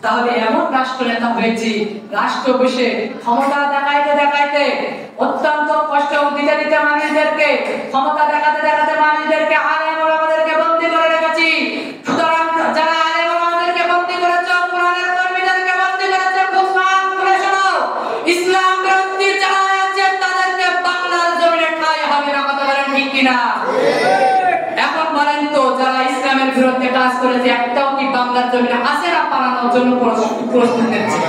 তাহলে এমন রাষ্ট্র নেতা হয়েছি, রাষ্ট্র বসে ক্ষমতা দেখাইতে দেখাইতে অত্যন্ত কষ্ট দিতে দিতে মানুষদেরকে, ক্ষমতা দেখাতে দেখাতে মানুষদেরকে, আলেম ওলামাদেরকে বন্দী করে রেখেছি। সুতরাং যারা আলেম ওলামাদেরকে বন্দী করেছে, কোরআনের কর্মীদেরকে বন্দী করেছে, খুব মান করে শোনো, ইসলাম বিরোধী যারা আছে তাদেরকে বাংলার জমিনে ঠাঁই হবে না। কথা বলেন ঠিক কিনা? এখন বলেন তো, যারা ইসলামের বিরুদ্ধে কাজ করেছে একটাও কি বাংলার জমিনে আছে না পালানোর জন্য প্রস্তুত নিচ্ছে?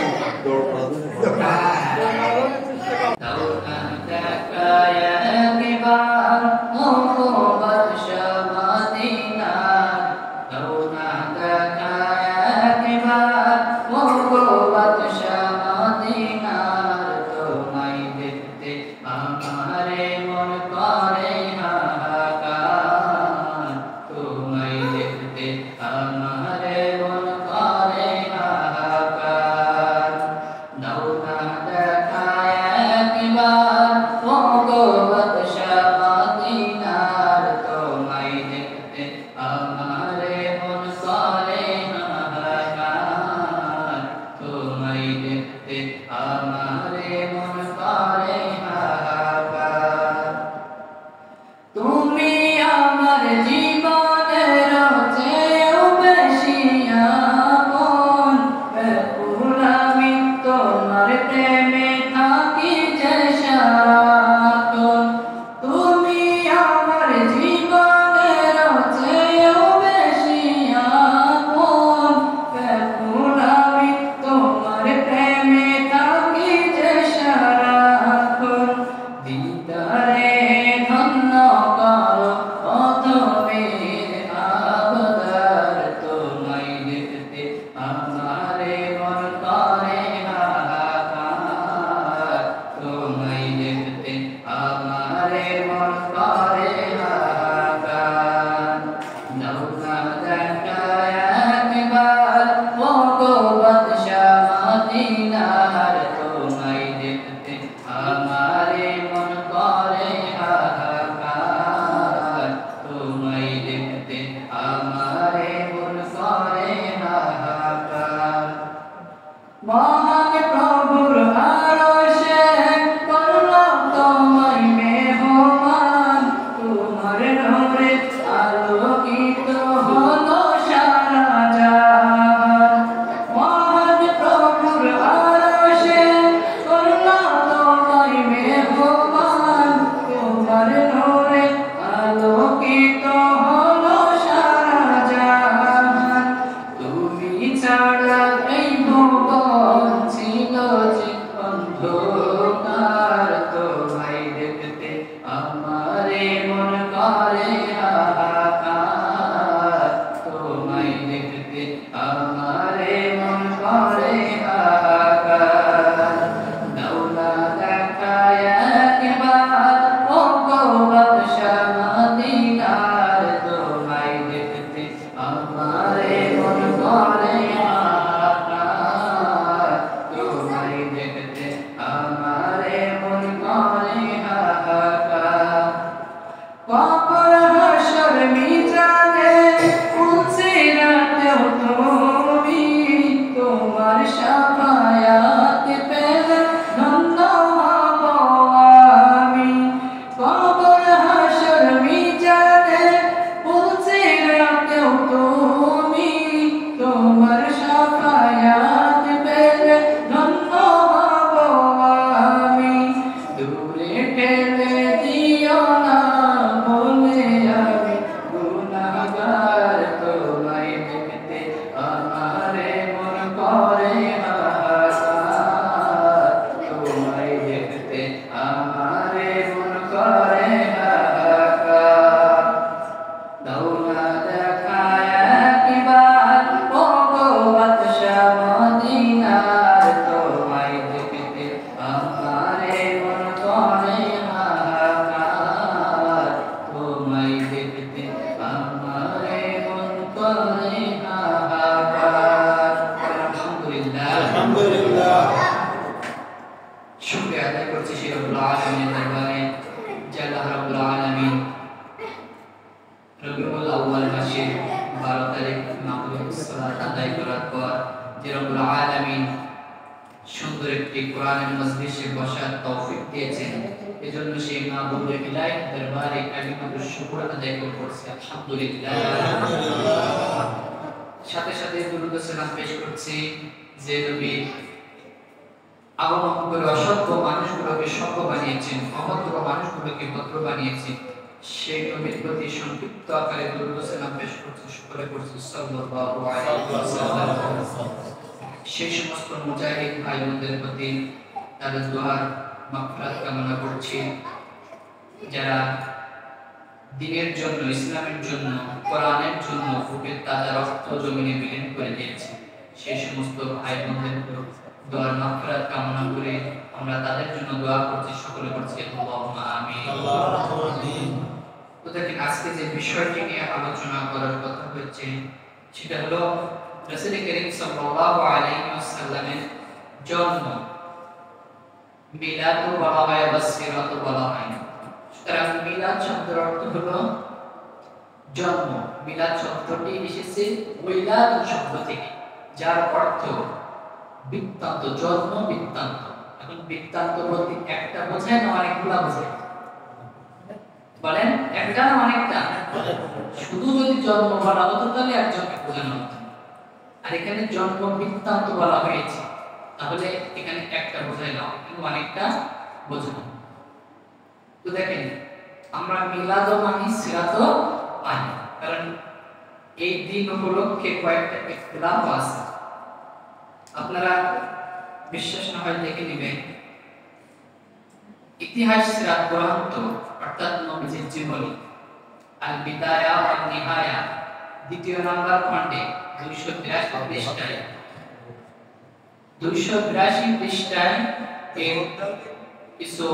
যে রব্বুল আলামিন সুন্দর একটি কোরআনের মজলিসে বসার তৌফিক দিয়েছেন, এজন্য সেই মাহবুবে ইলাহি দরবারে কালিমাতুর শুকর আদায় করছি আলহামদুলিল্লাহ। সাথে সাথে দুরূদ ও সালাম পেশ করছি যে নবী আগমন করে অসভ্য মানুষগুলোকে সভ্য বানিয়েছেন, অভদ্র মানুষগুলোকে ভদ্র বানিয়েছেন, সেই নবীর প্রতি সংক্ষিপ্ত আকারে দুরূদ ও সালাম পেশ করছি, শুকর করছি সাল্লাল্লাহু আলাইহি ওয়াসাল্লাম। সেই সমস্ত মুজাহিদ ভাই বোনদের প্রতি তাদের দোয়ার মাগফিরাত কামনা করছি, যারা দ্বীনের জন্য, ইসলামের জন্য, কোরআনের জন্য বুকের তাজা রক্ত জমিনে বিলীন করে দিয়েছে। সেই সমস্ত ভাই বোনদের দোয়ার মাগফিরাত কামনা করে আমরা তাদের জন্য দোয়া করছি, সকলে করছি আল্লাহুম্মা আমিন। তো দেখেন, আজকে যে বিষয়টি নিয়ে আলোচনা করার কথা হচ্ছে সেটা হলো রাসূল করিম সাল্লাল্লাহু আলাইহি ওয়াসাল্লামের জন্ম। মিলাদ বলা হয় বা সিরাত বলা হয়। সুতরাং মিলাদ শব্দের অর্থ হলো জন্ম। মিলাদ শব্দটি এসেছে মিলাদ শব্দ থেকে, যার অর্থ বৃত্তান্ত, জন্ম বৃত্তান্ত। এখন বৃত্তান্ত বলতে একটা বোঝায় না অনেকগুলা বোঝায়? বলেন, একটা না অনেকটা? শুধু যদি জন্ম বলা হতো তাহলে একজনকে বোঝানো হতো, আর এখানে জন্ম বৃত্তান্ত বলা হয়েছে, তাহলে এখানে একটা বোঝায় না, কিন্তু অনেকটা বোঝানো। তো দেখেন, আমরা মিলাদও মানি, সিরাতও মানি, কারণ এই দিন উপলক্ষে কয়েকটা ইখতিলাফ আছে। আপনারা বিশ্বাস না হয় দেখে নেবেন, ইতিহাস সিরাত গ্রন্থ অর্থাৎ নবীজির জীবনী আল বিদায়া ওয়ান নিহায়া দ্বিতীয় নাম্বার খণ্ডে 282 পৃষ্ঠায় 282 পৃষ্ঠায় এর কিছু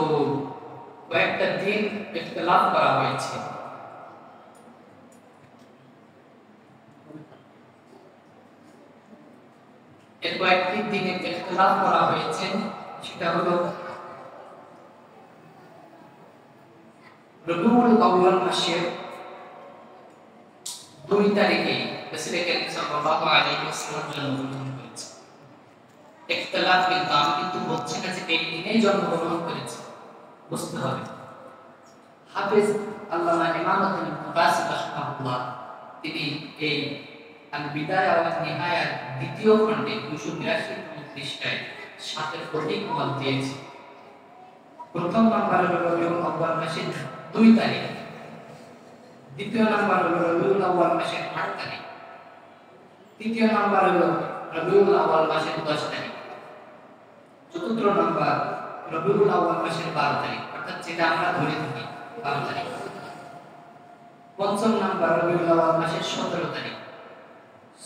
কয়েকটা দিন ইখতিলাফ করা হয়েছে। এর কয়েকটি দিনে ইখতিলাফ করা হয়েছে, সেটা হলো রবিউল আউয়াল মাসের 2 তারিখে রাসূল করিম সাল্লাল্লাহু আলাইহি ওয়াসাল্লাম জন্মগ্রহণ করেছে। ইখতিলাফ কিন্তু হচ্ছে না যে এই দিনেই জন্মগ্রহণ করেছে, বুঝতে হবে। হাফেজ আল্লামা ইমামুদ্দিন ইবনে কাসিম রাহিমাহুল্লাহ তিনি এই আল বিদায়া ওয়ান নিহায়া দ্বিতীয় খণ্ডে 282 পৃষ্ঠায় 7 প্রতীক মত দিয়েছে। প্রথম নাম্বার হলো রবিউল আউয়াল মাসের 2 তারিখ, দ্বিতীয় নাম্বার হলো রবিউল আউয়াল মাসের 8 তারিখ, তৃতীয় নাম্বার হলো রবিউল আউয়াল মাসের 10 তারিখ, চতুর্থ নাম্বার রবিউল আউয়াল মাসের 12 তারিখ, অর্থাৎ যেটা আমরা ধরে থাকি 12 তারিখ, পঞ্চম নাম্বার রবিউল আউয়াল মাসের 17 তারিখ,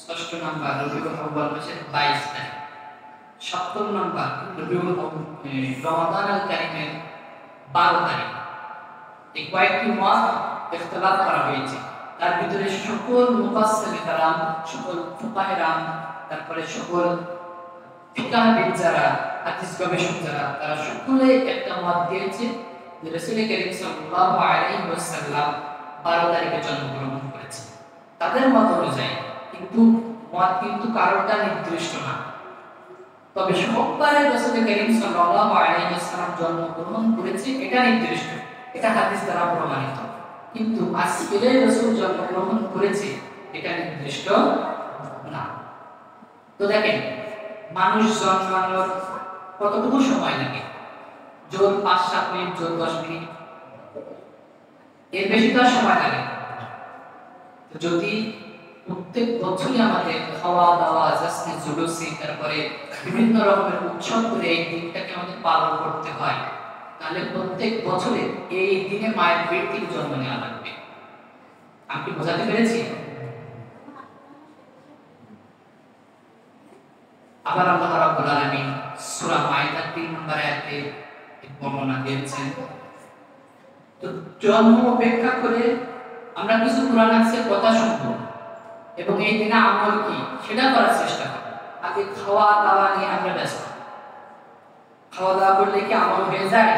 ষষ্ঠ নাম্বার রবিউল আউয়াল মাসের 22 তারিখ, সপ্তম নাম্বার রবিউল রমাদান আল কারীমের 12 তারিখ। এই কয়েকটি মাস ইখতিলাফ করা হয়েছে, তার ভিতরে সকল মুফাসসির کرام, সকল ফুকাহে کرام, তারপরে সকল ফিকহবিদ যারা, হাদিস গবেষক যারা, তারা সকলে একটা মত দিয়েছে যে রাসূল করিম সাল্লাল্লাহু আলাইহি ওয়াসাল্লাম 12 তারিখে জন্মগ্রহণ করেছে তাদের মত অনুযায়ী, কিন্তু মত কিন্তু কারোটা নির্দিষ্ট না। তবে সবারে রাসূল করিম সাল্লাল্লাহু আলাইহি ওয়াসাল্লাম জন্মগ্রহণ করেছে এটা নির্দিষ্ট, এটা হাদিস দ্বারা প্রমাণিত, কিন্তু আজকে রাসূল জন্মগ্রহণ করেছে এটা নির্দিষ্ট না। তো দেখেন, মানুষ জন্মানোর কতটুকু সময় লাগে? জোর 5-7 মিনিট, জোর 10 মিনিট, এর বেশি তো সময় লাগে। তো যদি প্রত্যেক বছরই আমাদের খাওয়া দাওয়া, জাসনে জুলুসি, তারপরে বিভিন্ন রকমের উৎসব করে এই দিনটাকে আমাদের পালন করতে হয়, তাহলে প্রত্যেক বছরে এই দিনে মায়ের পেট থেকে জন্ম নেওয়া লাগবে। আমি বোঝাতে পেরেছি? আবার আল্লাহ রাব্বুল আলামিন সূরা মাইদা 3 নম্বর আয়াতে বর্ণনা দিয়েছেন। তো জন্ম উপেক্ষা করে আমরা কিছু কোরআন হাদিসের কথা শুনবো এবং এই দিনে আমল কি সেটা করার চেষ্টা করব। আগে খাওয়া দাওয়া নিয়ে আমরা ব্যস্ত। খাওয়া দাওয়া করলে কি আমল হয়ে যায়?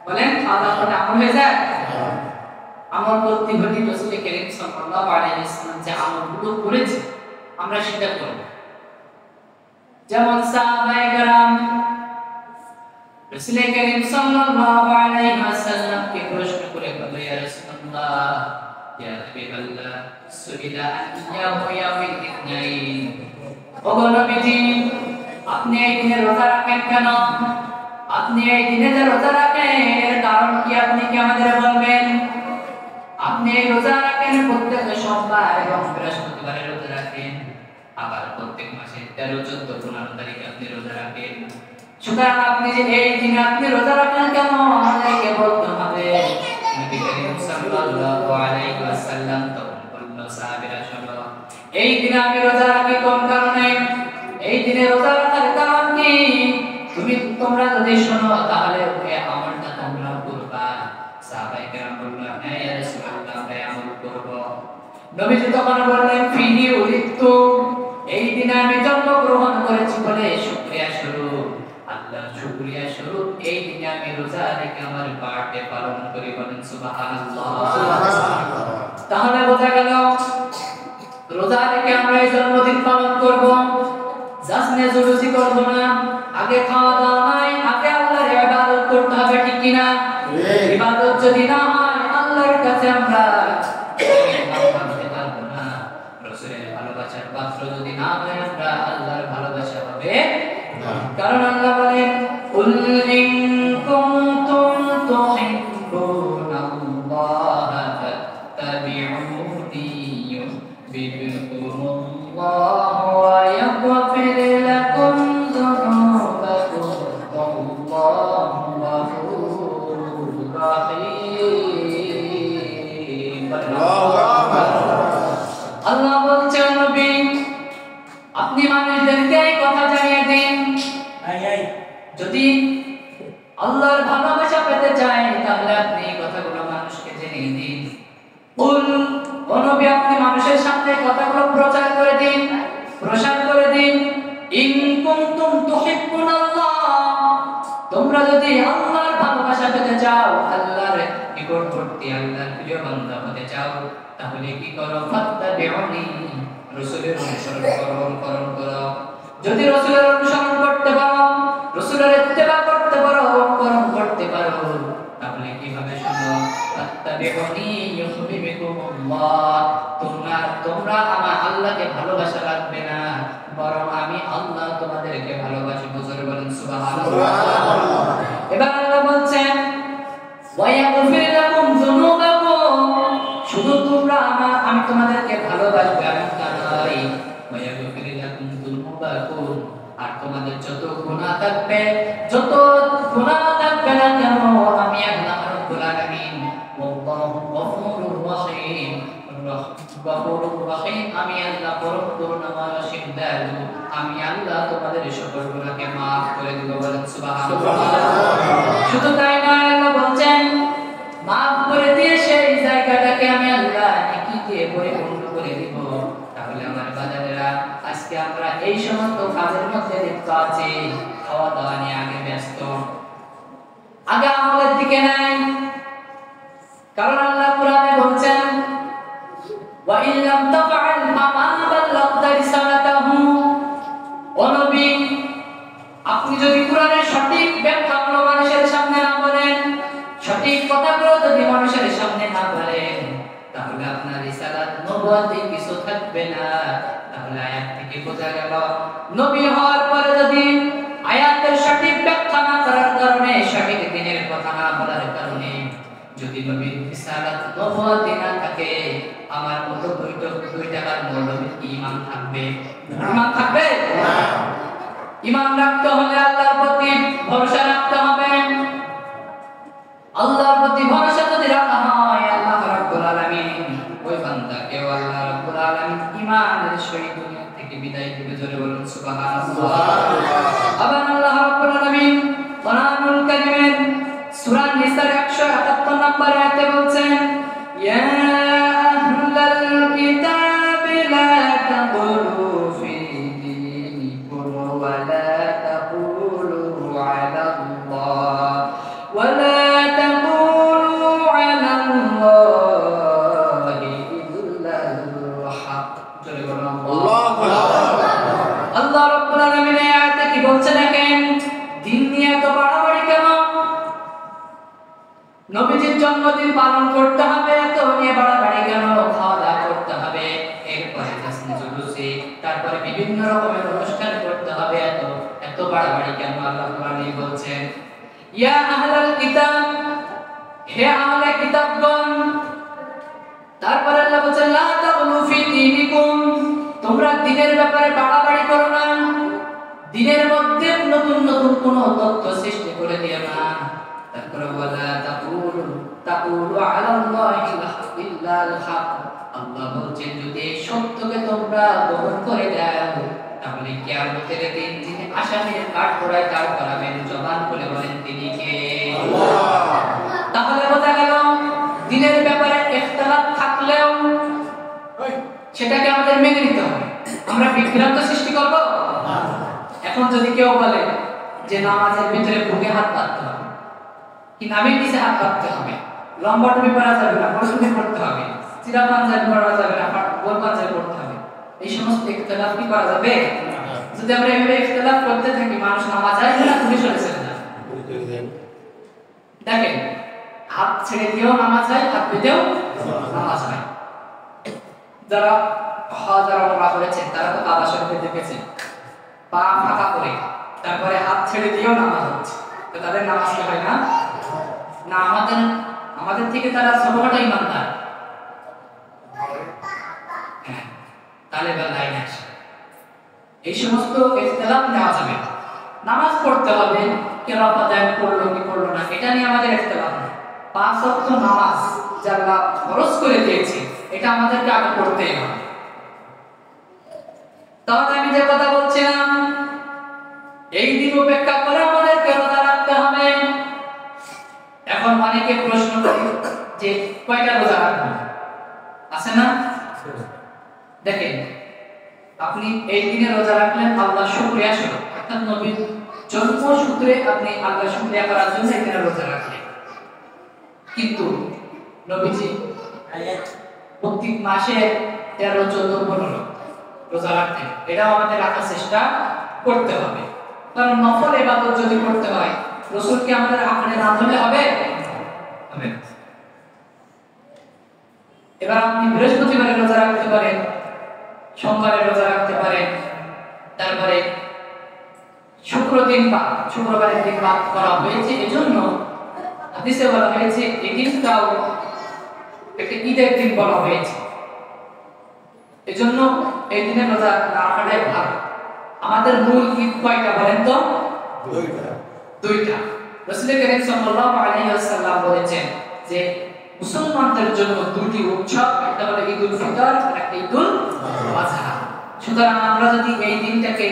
বলেন, খাওয়া দাওয়া করলে আমল হয়ে যায়? আমল করতে হলে রাসূল করিম সাল্লাল্লাহু আলাইহি ওয়াসাল্লাম যে আমলগুলো করেছে আমরা সেটা করব। যেমন সাহাবায়ে কেরাম রাসূল করিম সাল্লাল্লাহু আলাইহি ওয়াসাল্লামকে প্রশ্ন করে বলল, ইয়া রাসূলুল্লাহ, ইয়া হাবিবাল্লাহ, সুইলা আন ইয়াউমিল ইথনাইন, ওগো নবীজি, আপনি এই দিনে রোজা রাখেন কেন? আপনি এই দিনে যে রোজা রাখেন এর কারণ কি আপনি কি আমাদের বলবেন? আপনি এই রোজা রাখেন প্রত্যেক সোমবার এবং বৃহস্পতিবারে রোজা রাখেন, আবার প্রত্যেক মাসে 13, 14, 15 তারিখে আপনি রোজা রাখেন। সুতরাং আপনি যে এই দিনে আপনি রোজা রাখেন কেন আমাদেরকে বলতে হবে। নবী করিম সাল্লাল্লাহু আলাইহি ওয়াসাল্লাম তখন বলল, সাহাবীরা শোনো, এই দিনে আমি রোজা রাখি কোন কারণে? এই দিনে রোজা রাখার কারণ কি? তোমরা যদি শোনো তাহলে ওই আমলটা তোমরা করবা। সাহাবায়ে কেরাম বললেন, হ্যাঁ ইয়া রাসূলুল্লাহ, আমরা আমল করব। নবীজি তখন বললেন, ফিহি উলিদতু, এই দিনে আমি জন্মগ্রহণ করেছি বলে শুকরিয়া স্বরূপ, আল্লাহর শুকরিয়া স্বরূপ এই দিনে আমি রোজা রেখে আমার বার্থডে পালন করি। বলেন সুবহানাল্লাহ। তাহলে বোঝা গেল রোজা রেখে আমরা এই জন্মদিন পালন করব, জাসনে জুলুসি করব না। আগে খাওয়া দাওয়া নাই, আগে আল্লাহর ইবাদত করতে হবে, ঠিক কি না? ইবাদত যদি না হয় আল্লাহর কাছে আমরা হতে পারবো না। রাসূলের ভালোবাসার পাত্র যদি না হয় আমরা আল্লাহর ভালোবাসা হবে না। কারণ আল্লাহ বলেন, কুল ইন কুনতুম তুহিব্বুনাল্লাহ ফাত্তাবিউনি يحببكم ويغفر لكم ذنوبكم والله غفور رحيم। আল্লাহ বলছেন, নবী আপনি মানুষদেরকে এই কথা জানিয়ে দিন, যদি আল্লাহর ভালোবাসা পেতে চান তাহলে আপনি এই কথাগুলো মানুষকে জানিয়ে দিন। ও নবী আপনি মানুষের সামনে কথাগুলো প্রচার করে দিন, প্রসার করে দিন। ইন কুনতুম তুহিব্বুনাল্লাহ, তোমরা যদি আল্লাহর ভালোবাসা পেতে চাও, আল্লাহর নিকটবর্তী, আল্লাহর প্রিয় বান্দা হতে চাও, তাহলে কি করো? ফাত্তাবিউনি, রাসূলের অনুসরণ করো। যদি রাসূলের অনুসরণ করতে পারো, রাসূলের ইত্তেবা করতে পারো, অনুকরণ করতে পারো, তাহলে কিভাবে? শোনো, ফাত্তাবিউনি ইউহিব্বুকুমুল্লাহ, তোমরা আমার আল্লাহকে ভালোবাসা রাখবে না, বরং আমি আল্লাহ তোমাদেরকে ভালোবাসি। বুঝরে বলেন সুবহানাল্লাহ। এবার আল্লাহ বলছেন, ওয়া ইয়াগফির লাকুম যুনুবাকুম, শুধু আমি তোমাদেরকে ভালোবাসবো এমনটা নয়, ওয়া ইয়াগফির লাকুম যুনুবাকুম, আর তোমাদের যত গুনাহ থাকবে না কেন আমি আল্লাহ রাব্বুল আলামিন আল্লাহু গফুরুর রহিম, গফুরুর রহিম, আমি আল্লাহ পরম করুণাময় সিদ্ধার্থ, আমি আল্লাহ তোমাদের সকল গুনাহকে maaf করে দেব। বলেন সুবহানাল্লাহ। শুধু তাই না, আল্লাহ বলছেন maaf করে দিয়ে সেই জায়গাটাকে আমি আল্লাহ নেকি দিয়ে পরিপূর্ণ করে দেব। তাহলে আমার বাজারেরা, আজকে আমরা এই সমস্ত কাজের মধ্যে লিপ্ত আছি, খাওয়া দাওয়া নিয়ে আগে ব্যস্ত, আগে আমলের দিকে নাই। কারণ আল্লাহ কোরআনে বলছেন, ওয়া ইন লাম তাফআল ফামা বাল্লাগতা রিসালাতাহু, ও নবী আপনি যদি কোরআনের সঠিক ব্যাখ্যাগুলো মানুষের সামনে না বলেন, সঠিক কথাগুলো যদি মানুষের সামনে না বলেন, তাহলে আপনার রিসালাত নবুয়তে কিছু থাকবে না। তাহলে আয়াত থেকে বোঝা গেল, নবী হওয়ার পরে যদি আয়াতের সঠিক ব্যাখ্যা না করার কারণে, সঠিক দিনের কথা না বলার কারণে যদি নবীর রিসালাত নবুয়তে না থাকে, আমার মতো দুই টাকার মৌলবীর ঈমান থাকবে? ঈমান থাকবে না। ঈমান রাখতে হলে আল্লাহর প্রতি ভরসা রাখতে হবে। আল্লাহর প্রতি ভরসা যদি রাখা হয়, আল্লাহ রাব্বুল আলামিন ওই বান্দাকে আল্লাহ রাব্বুল আলামিন ঈমানের সহিত দুনিয়া থেকে বিদায় দিবে। জোরে বলুন সুবহানাল্লাহ। আবার আল্লাহ রাব্বুল আলামিন কোরআনুল কারীমের সূরা নিসার 178 নম্বর আয়াতে বলছেন, ইয়া আহলাল কিতাবি লা তাকুলু ফি দীনিকুম ওয়া লা তাকুলু আলাল্লাহ ওয়া লা আল্লাহ রাব্বুল আলামিন এই আয়াতে কি বলছে দেখেন, দিন নিয়ে এত বাড়াবাড়ি কেন? নবীজির জন্মদিন পালন করতে হবে, এত নিয়ে বাড়াবাড়ি কেন? খাওয়া দাওয়া করতে হবে, এরপরে তাসনি জুলুসি, তারপরে বিভিন্ন রকমের অনুষ্ঠান করতে হবে, এত এত বাড়াবাড়ি কেন? আল্লাহ কোরআনে বলছেন, ইয়া আহলাল কিতাব, হে আহলে কিতাবগণ। তারপরে আল্লাহ বলেন, লা তাগলু ফি দীনিকুম, তোমরা দ্বীনের ব্যাপারে বাড়াবাড়ি করো না, দ্বীনের মধ্যে নতুন নতুন কোন তত্ত্ব সৃষ্টি করে দিও না। তারপরে ওয়ালা তাকুলু আলাল্লাহি ইল্লাল হক, আল্লাহ বলেন যদি এই সত্যকে তোমরা গ্রহণ করে দাও তাহলে কিয়ামতের দিন যিনি আসামির কাঠগড়ায় দাঁড় করাবেন, জবান খুলে বলেন তিনি কে? আল্লাহ। তাহলে বোঝা গেল দ্বীনের ব্যাপারে ইখতিলাফ থাকলেও সেটাকে আমাদের মেনে নিতে হবে। আমরা বিভ্রান্ত সৃষ্টি করব না। এখন যদি কেউ বলে যে নামাজের ভিতরে বুকে হাত বাঁধতে হবে, কি নাভির নিচে হাত বাঁধতে হবে, লম্বা টুপি পরা যাবে না, পরশুটি পড়তে হবে, চিরা পাঞ্জাবি পরা যাবে না, গোল পাঞ্জাবি পড়তে হবে, এই সমস্ত ইখতিলাফ কি করা যাবে? যদি আমরা এভাবে ইখতিলাফ করতে থাকি, মানুষ নামাজ যায় না, পুলিশ চলেছে না। দেখেন, হাত ছেড়ে দিয়েও নামাজ হয়, হাত পেতেও নামাজ হয়। যারা হাজার ওমরা করেছেন তারা তো কাবা শরীফে দেখেছেন, পা ফাঁকা করে তারপরে হাত ছেড়ে দিয়েও নামাজ হচ্ছে, তো তাদের নামাজ কি হয় না? না, আমাদের থেকে তারা ছোটখাটো ইমানদার, তালেবান লাইন আসে। এই সমস্ত ইখতিলাফ নেওয়া যাবে না। নামাজ পড়তে হবে, কেরাত আদায় করলো কি করলো না, এটা নিয়ে আমাদের ইখতিলাফ নেই। 5 ওয়াক্ত নামাজ যা আল্লাহ ফরজ করে দিয়েছে, এটা আমাদেরকে আগে পড়তেই হবে। তাহলে আমি যে কথা বলছিলাম, এই দিন উপেক্ষা করে আমাদেরকে রোজা রাখতে হবে। এখন অনেকে প্রশ্ন করে যে কয়টা রোজা রাখবো, আছে না? দেখেন, আপনি এই দিনে রোজা রাখলেন আল্লাহ শুকরিয়া স্বরূপ, অর্থাৎ নবীর জন্ম সূত্রে আপনি আল্লাহ শুকরিয়া করার জন্য এই দিনে রোজা রাখলেন। কিন্তু নবীজি প্রত্যেক মাসে 13, 14, 15 রোজা রাখতেন। এটাও আমাদের রাখার চেষ্টা করতে হবে, কারণ নফল ইবাদত যদি করতে হয় রাসূলকে আমাদের আঁকড়ে না ধরলে হবে? এবার আপনি বৃহস্পতিবারে রোজা রাখতে পারেন, সোমবারে রোজা রাখতে পারেন, তারপরে শুক্রবারের দিন বাদ করা হয়েছে। এজন্য হাদিসে বলা হয়েছে এই দিনটাও একটা ঈদের দিন বলা হয়েছে, এজন্য এই দিনে রোজা রাখাটাই ভালো। আমাদের মূল ঈদ কয়টা বলেন তো? দুইটা। রাসূল করিম সাল্লাল্লাহু আলাইহি ওয়াসাল্লাম বলেছেন যে মুসলমানদের জন্য দুটি উৎসব, একটা হলো ঈদুল ফিতর আর একটা ঈদুল আযহা। সুতরাং আমরা যদি এই দিনটাকে,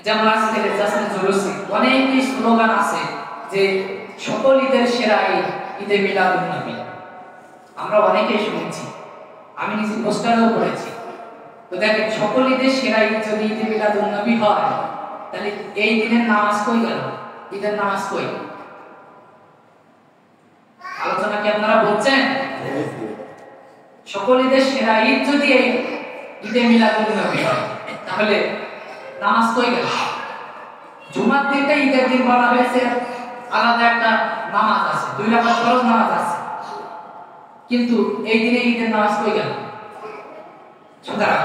যেমন আজকে জাসনে জুলুসি অনেকই স্লোগান আছে যে সকল ঈদের সেরা ঈদ ঈদে মিলাদুন নবী, আমরা অনেকেই শুনেছি, আমি নিজে পোস্টারেও পড়েছি। তো দেখেন, সকল ঈদের সেরা ঈদ যদি ঈদে মিলাদুন নবী হয়, তাহলে এই দিনের নামাজ কই গেল? ঈদের নামাজ কই? আলোচনা কি আপনারা বলছেন? সকল ঈদের সেরা ঈদ যদি এই ঈদে মিলাদুন নবী হয়, তাহলে নামাজ কই গেল? জুমার দিনটা ঈদের দিন বলা হয়েছে, আলাদা একটা নামাজ আছে, 2 রাকাত ফরজ নামাজ আছে, কিন্তু এই দিনে ঈদের নামাজ কই গেল? সুতরাং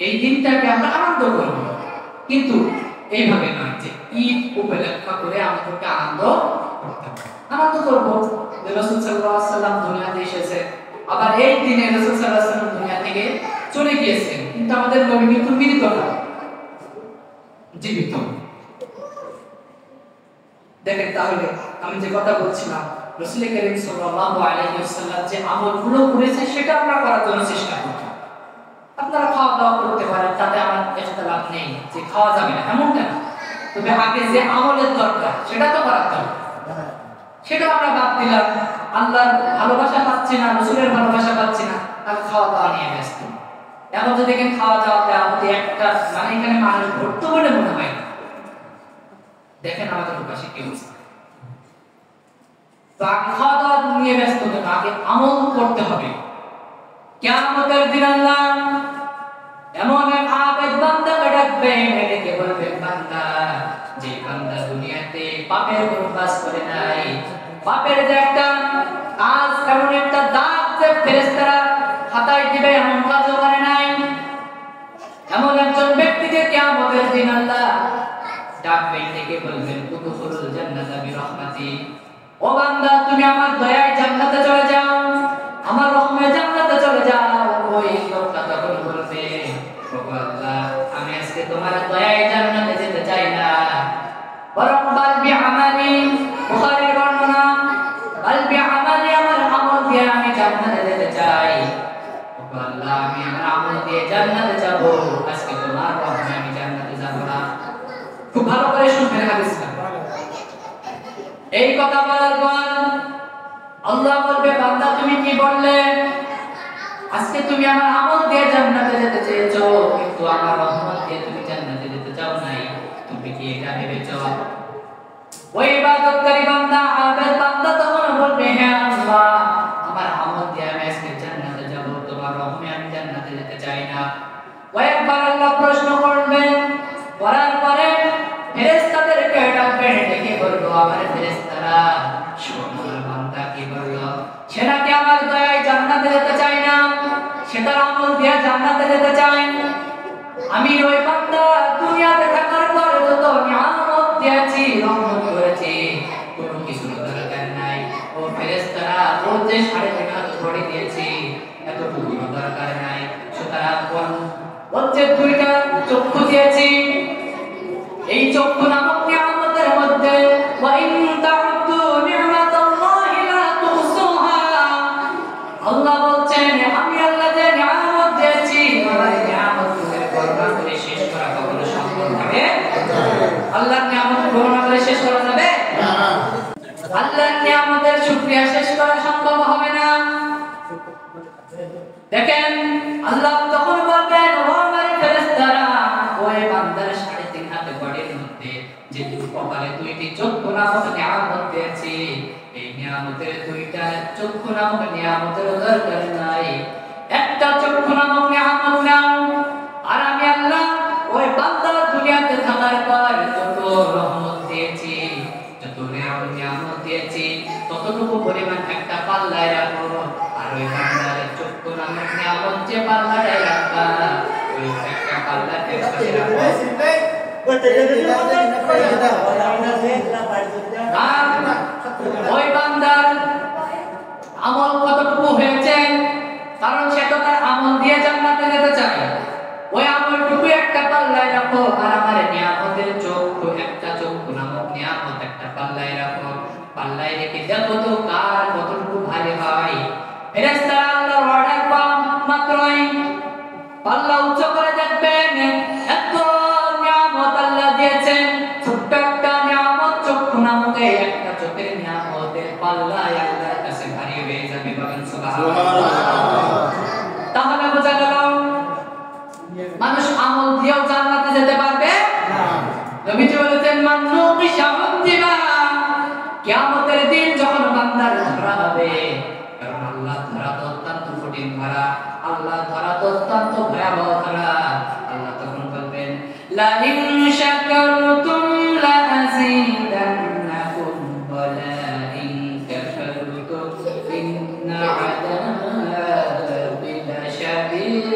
এই দিনটাকে আমরা আনন্দ করব, কিন্তু এইভাবে নয় যে ঈদ উপলক্ষে করে আমাদেরকে আনন্দ করতে হবে। আনন্দ করব যে রাসূল সাল্লাল্লাহু আলাইহি ওয়াসাল্লাম দুনিয়াতে এসেছে, আবার এই দিনে রাসূল সাল্লাল্লাহু আলাইহি ওয়াসাল্লাম দুনিয়া থেকে চলে গিয়েছেন, কিন্তু আমাদের নবী কিন্তু মৃত না, জীবিত। দেখেন, তাহলে আমি যে কথা বলছিলাম, রাসূল করিম সাল্লাল্লাহু আলাইহি ওয়াসাল্লাম যে আমলগুলো করেছে সেটা আমরা করার জন্য চেষ্টা করব। আপনারা খাওয়া দাওয়া করতে পারেন, তাতে আমার ইখতিলাফ নেই যে খাওয়া যাবে না এমন কেন, তবে আগে যে আমলের দরকার সেটা তো করাতে হবে। সেটা আমরা বাদ দিলাম, আল্লাহর ভালোবাসা পাচ্ছি না, রাসূলের ভালোবাসা পাচ্ছি না, তাহলে খাওয়া দাওয়া নিয়ে ব্যস্ত। এখন তো দেখেন খাওয়া দাওয়াতে আমাদের একটা মানে এখানে মানুষ ভর্তি বলে মনে হয় না। দেখেন আমাদের পাশে কি অবস্থা। তো আগে খাওয়া দাওয়া নিয়ে ব্যস্ত কেন? আগে আমল করতে হবে। কিয়ামতের দিন আল্লাহ এমন এক আবেদ বান্দা রাখবেন, এটাকে বলবেন বান্দা। যে বান্দা দুনিয়াতে পাপের কোনো কাজ করে নাই, পাপের যে একটা কাজ, এমন একটা দাগ যে ফেরেশতারা খাতায় দিবে এমন কাজও করে নাই, এমন একজন ব্যক্তিকে কিয়ামতের দিন আল্লাহ ডাকবেন, ডেকে বলবেন উদখুলুল জান্নাতা বিরহমাতি। ও বান্দা, তুমি আমার দয়ায় জান্নাতে চলে যাও, আমার রহমতে জান্নাতে চলে যাও। ওই লোকটা তখন বলবে, ওগো আল্লাহ, আমি আজকে তোমার দয়ায় জান্নাতে যেতে চাই না, বরং বাল বিআমালি, বুখারীর বর্ণনা, বাল বিআমালি, আমার আমল দিয়ে আমি জান্নাতে যেতে চাই। ওগো আল্লাহ, আমি আমার আমল দিয়ে জান্নাতে যাব, আজকে তোমার রহমতে আমি জান্নাতে যাব না। খুব ভালো করে শুনবেন হাদিসটা। এই কথা বলার পর আল্লাহ বলবে, বান্দা তুমি কি বললে? আজকে তুমি আমার আমল দিয়ে জান্নাতে যেতে চেয়েছো, কিন্তু আমার রহমত দিয়ে তুমি জান্নাতে যেতে চাও নাই। তুমি কি এটা ভেবেছো? ওই ইবাদতকারী বান্দা, আবেদ বান্দা তখন বলবে, হ্যাঁ আল্লাহ, আমার আমল দিয়ে আমি আজকে জান্নাতে যাব, তোমার রহমতে আমি জান্নাতে যেতে চাই না। কয়েকবার আল্লাহ প্রশ্ন করবেন, করার পরে ফেরেশতাদেরকে ডাকবেন, ডেকে বলবো, আমার ফেরেশতারা শোনো, বান্দা কি বলল? সে নাকি আমার দয়ায় জান্নাতে যেতে চায় না, সে তার আমল দিয়ে জান্নাতে যেতে চায়। আমি ওই বান্দা দুনিয়াতে থাকার পর যত নিয়ামত দিয়েছি, রহমত করেছি, কোনো কিছু দরকার নাই। ও ফেরেশতারা, ও যে 3.5 হাত ঘড়ি দিয়েছি, এতটুকু দরকার নাই। সুতরাং ও যে 2টা চক্ষু দিয়েছি, এই চক্ষু নামক নিয়ামতের মধ্যে ওয়া ইন তা'উদ্দু নি'মাতাল্লাহি লা তুহসুহা, আল্লাহ বলছেন, আমি আল্লাহ যে নিয়ামত দিয়েছি, আমার নিয়ামতের গণনা করে শেষ করা কখনো সম্ভব হবে? আল্লাহর নিয়ামত গণনা করে শেষ করা যাবে না। আল্লাহর নিয়ামতের শুকরিয়া শেষ করা সম্ভব হবে না। দেখেন, আল্লাহ তখন বলবেন, ও আমার ফেরেশতারা, ওই বান্দার 3.5 হাত ঘড়ির মধ্যে যে কপালে 2টি চক্ষু নামক নিয়ামত দিয়েছি, এই নিয়ামতের 2টা চক্ষু নামক নিয়ামতের দরকার নাই, একটা চক্ষু নামক নিয়ামত নাও। আর আমি আল্লাহ ওই বান্দা দুনিয়াতে থাকার পর যত রহমত দিয়েছি, যত নিয়ামত দিয়েছি, ততটুকু পরিমাণ একটা পাল্লায় রাখো। আর ওই বান্দার চক্ষু নামক নিয়ামত যে পাল্লায় রাখবা, ওই একটা পাল্লাতে রাখো। ওই বান্দার আমল কতটুকু হয়েছে, কারণ সে তো তার আমল দিয়ে জান্নাতে যেতে চায়, ওই আমলটুকু একটা পাল্লায় রাখো। আর আমার নিয়ামতের চক্ষু, একটা চক্ষু নামক নিয়ামত একটা পাল্লায় রাখো। পাল্লায় রেখে দেখো তো কার কতটুকু ভারী হয়। ফেরেশতারা আল্লাহর অর্ডার পান মাত্রই পাল্লা উচ্চ করে দেখবেন, এত নিয়ামত আল্লাহ দিয়েছেন, ছোট্ট একটা নিয়ামত চক্ষু নামক একটা চোখের নিয়ামতের পাল্লা আল্লাহর কাছে ভারী হয়ে যাবে। বলেন সুবহানাল্লাহ। তাহলে বোঝা গেল মানুষ আমল দিয়েও জান্নাতে যেতে পারবে না। নবীজি বলেছেন, মান নুকিশা উযিবা, কিয়ামতের দিন যখন বান্দার ধরা হবে, কারণ আল্লাহ ধরা তো অত্যন্ত কঠিন ধরা, আল্লাহ ধরা তো অত্যন্ত ভয়াবহ ধরা। আল্লাহ তখন বলবেন, লা ইন শাকারতুম লা আযীদান্নাকুম ওয়া লা ইন কাফারতুম ইন্না আযাবি লাশাদীদ।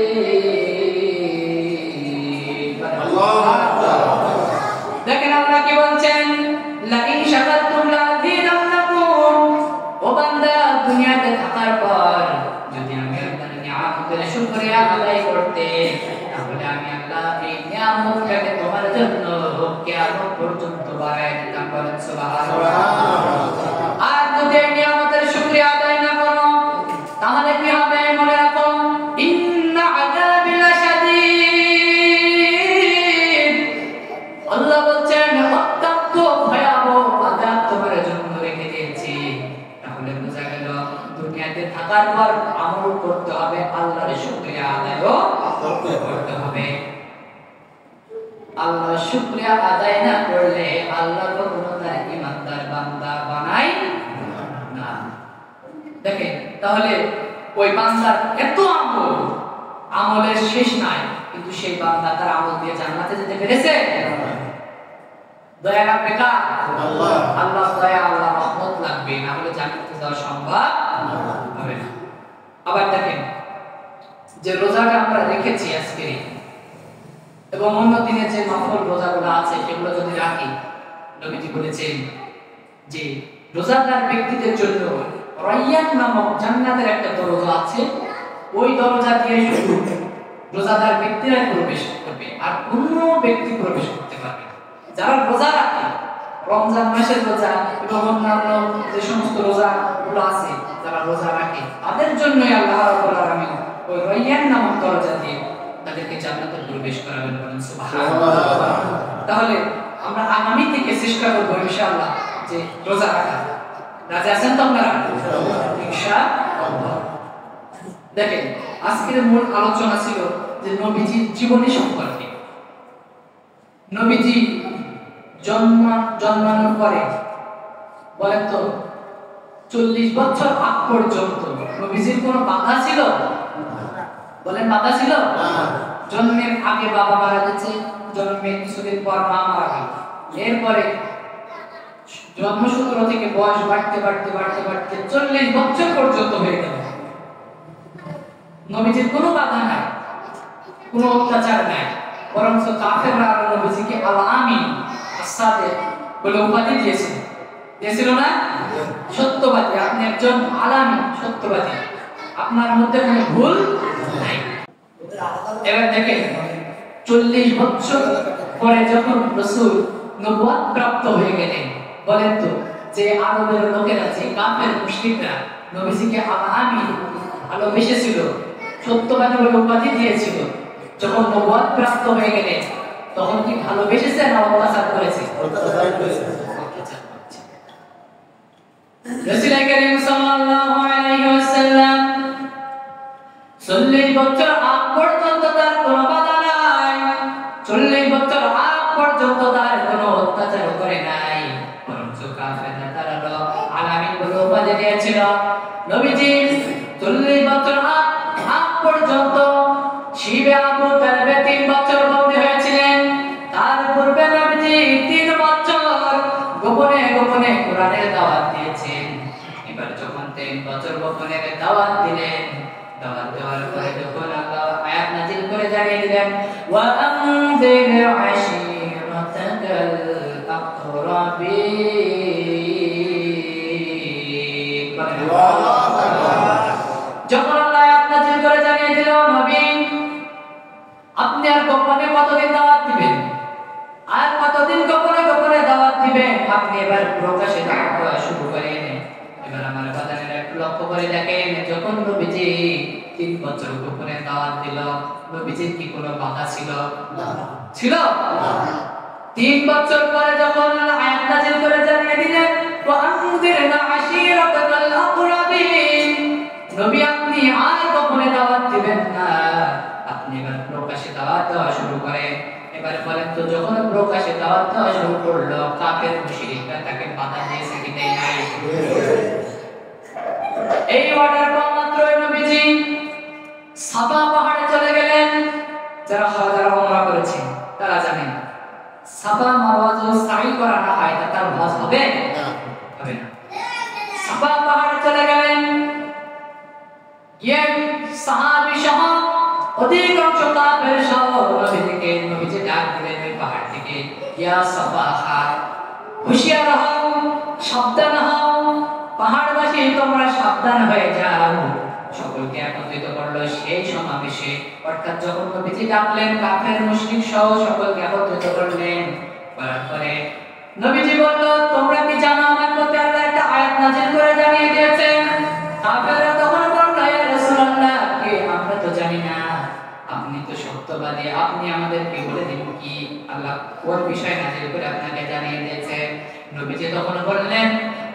দেখেন আল্লাহ কি বলছেন, লা ইন শাকারতুম লা আযীদান্নাকুম, ও বান্দা দুনিয়াতে থাকার পর যদি আমি আল্লাহর নিয়ামতের শুকরিয়া আদায় করতে, তাহলে আমি আল্লাহ এই নিয়ামতটাকে তোমার জন্য কিয়ামত পর্যন্ত বাড়ায় দিতাম। বলেন সুবহানাল্লাহ। আর যদি এই নিয়ামতের শুকরিয়া আদায় না করো, তাহলে কি হবে? মনে রাখো, ইন্না আযাবি লাশাদীদ, আল্লাহ বলছেন অত্যন্ত ভয়াবহ আযাব তোমার জন্য রেখে দিয়েছি। তাহলে বোঝা গেল দুনিয়াতে থাকার পর আমল করতে হবে, আল্লাহর শুকরিয়া আদায়ও করতে হবে। আল্লাহর শুকরিয়া আদায় না করলে আল্লাহ কখনো তার ঈমানদার বান্দা বানায় না। দেখেন তাহলে ওই বান্দার এত আমল, আমলের শেষ নাই। কিন্তু সেই বান্দা তার আমল দিয়ে জান্নাতে যেতে পেরেছে। দয়া লাগবে কার? আল্লাহ। আল্লাহ দয়া, আল্লাহ রহমত লাগবে, না হলে জান্নাতে যাওয়া সম্ভব হবে না। আবার দেখেন যে রোজাটা আমরা রেখেছি আজকে এবং অন্য দিনে যে নফল রোজাগুলো আছে সেগুলো যদি রাখি, নবীজি বলেছেন যে রোজাদার ব্যক্তিদের জন্য রায়্যান নামক জান্নাতের একটা দরজা আছে, ওই দরজা দিয়ে শুধু রোজাদার ব্যক্তিরা প্রবেশ করবে, আর অন্য ব্যক্তি প্রবেশ করতে পারবে। যারা রোজা রাখে, রমজান মাসের রোজা এবং অন্যান্য যে সমস্ত রোজাগুলো আছে, যারা রোজা রাখে তাদের জন্যই আল্লাহ রাব্বুল আলামিন ওই রায়্যান নামক দরজা দিয়ে তাদেরকে জান্নাতে প্রবেশ করাবেন। বলেন সুবহানাল্লাহ। তাহলে আমরা আগামী থেকে চেষ্টা করব ইনশাআল্লাহ যে রোজা রাখা। রাজি আছেন তো আপনারা? ইনশাআল্লাহ। দেখেন আজকের মূল আলোচনা ছিল যে নবীজির জীবনী সম্পর্কে। নবীজি জন্মানোর পরে বলেন তো 40 বছর আগ পর্যন্ত নবীজির কোনো বাধা ছিল? বলেন বাধা ছিল? জন্মের আগে বাবা মারা গেছে, জন্মের কিছুদিন পর মা মারা গেল, এরপরে জন্মসূত্র থেকে বয়স বাড়তে বাড়তে বাড়তে বাড়তে 40 বছর পর্যন্ত হয়ে গেল। নবীজির কোনো বাধা নাই, কোনো অত্যাচার নাই, বরং কাফেররা নবীজিকে আল আমিন আস-সাদিক বলে উপাধি দিয়েছিল। দিয়েছিল না? সত্যবাদী, আপনি একজন আলামী, সত্যবাদী, আপনার মধ্যে কোনো ভুল নাই। এবার দেখেন 40 বছর পরে যখন রাসূল নবুয়ত প্রাপ্ত হয়ে গেলেন, বলেন তো যে আরবের লোকেরা, যে কাফের মুশরিকরা নবীজিকে আল আমিন ভালোবেসেছিল, সত্যবাদী বলে উপাধি দিয়েছিল, যখন নবুয়ত প্রাপ্ত হয়ে গেলেন তখন কি ভালোবেসেছে না অত্যাচার করেছে? রাসূল করিম সাল্লাল্লাহু আলাইহি ওয়াসাল্লাম 40 বছর আগ পর্যন্ত তার কোনো বাধা নাই, 40 বছর আগ পর্যন্ত তার কোনো অত্যাচার করে নাই, বরং কাফেররা তারা আলামিন বলে উপাধি দিয়েছিল। নবীজি 40 বছর আগ পর্যন্ত শিবে আবু তালেবে 3 বছর বন্দী হয়েছিলেন। তার পূর্বে নবীজি 3 বছর গোপনে গোপনে কোরআনের দাওয়াত দিয়েছেন। এবার যখন 3 বছর গোপনে দাওয়াত দিলেন, দাওয়াত দেওয়ার পরে যখন আল্লাহ আয়াত নাযিল করে জানিয়ে দিলেন ওয়া আনজির আশীরাতাকাল আকরাবিন, যখন আল্লাহ আয়াত নাযিল করে জানিয়ে দিল নবী আপনি আর গোপনে কতদিন দাওয়াত দিবেন, আর কতদিন গোপনে গোপনে দাওয়াত দিবেন, আপনি এবার প্রকাশ্যে দাওয়াত দেওয়া শুরু করেন। এবার আমার বাজারের একটু লক্ষ্য করে দেখেন, যখন নবীজি 3 বছর গোপনে দাওয়াত দিল, নবীজির কি কোনো বাধা ছিল? ছিল? 3 বছর পরে যখন আয়াত নাযিল করে জানিয়ে দিলেন ওয়া আনজিরনা আশীরাতাকাল আকরাবিন, নবী আপনি আর গোপনে দাওয়াত দিবেন না, আপনি এবার প্রকাশ্যে দাওয়াত দেওয়া শুরু করেন। এবার বলেন তো যখন প্রকাশ্যে দাওয়াত দেওয়া শুরু করলো, কাফের মুশরিকরা তাকে বাধা দিয়েছে কি নাই? এই অর্ডার পাওয়া মাত্রই নবীজি সাফা পাহাড়ে চলে গেলেন। যারা উমরা করেছেন তারা জানেন সাফা মারওয়া যদি সাই করা না হয় তার হজ হবে না, হবে না। সাফা পাহাড়ে চলে গেলেন, গিয়ে সাহাবী সহ অধিকাংশ কাফের সহ নবীজি ডাক দিলেন ওই পাহাড় থেকে, ইয়া সাফা, হুঁশিয়ার হও, সাবধান হও, পাহাড়বাসী তোমরা সাবধান হয়ে যাও। সকলকে একত্রিত করলো সেই সমাবেশে, অর্থাৎ যখন নবীজি ডাকলেন কাফের মুশরিক সহ সকলকে একত্রিত করলেন। করার পরে নবীজি বলল তোমরা কি জানো আমার প্রতি আল্লাহ একটা আয়াত নাযিল করে জানিয়ে দিয়েছেন? কাফেররা তখন বলল ইয়া রাসূলুল্লাহ, কে? আমরা তো জানি না, আপনি তো সত্যবাদী, আপনি আমাদেরকে বলে দিন কি আল্লাহ কোন বিষয় নাযিল করে আপনাকে জানিয়ে দিয়েছেন? নবীজি তখন বললেন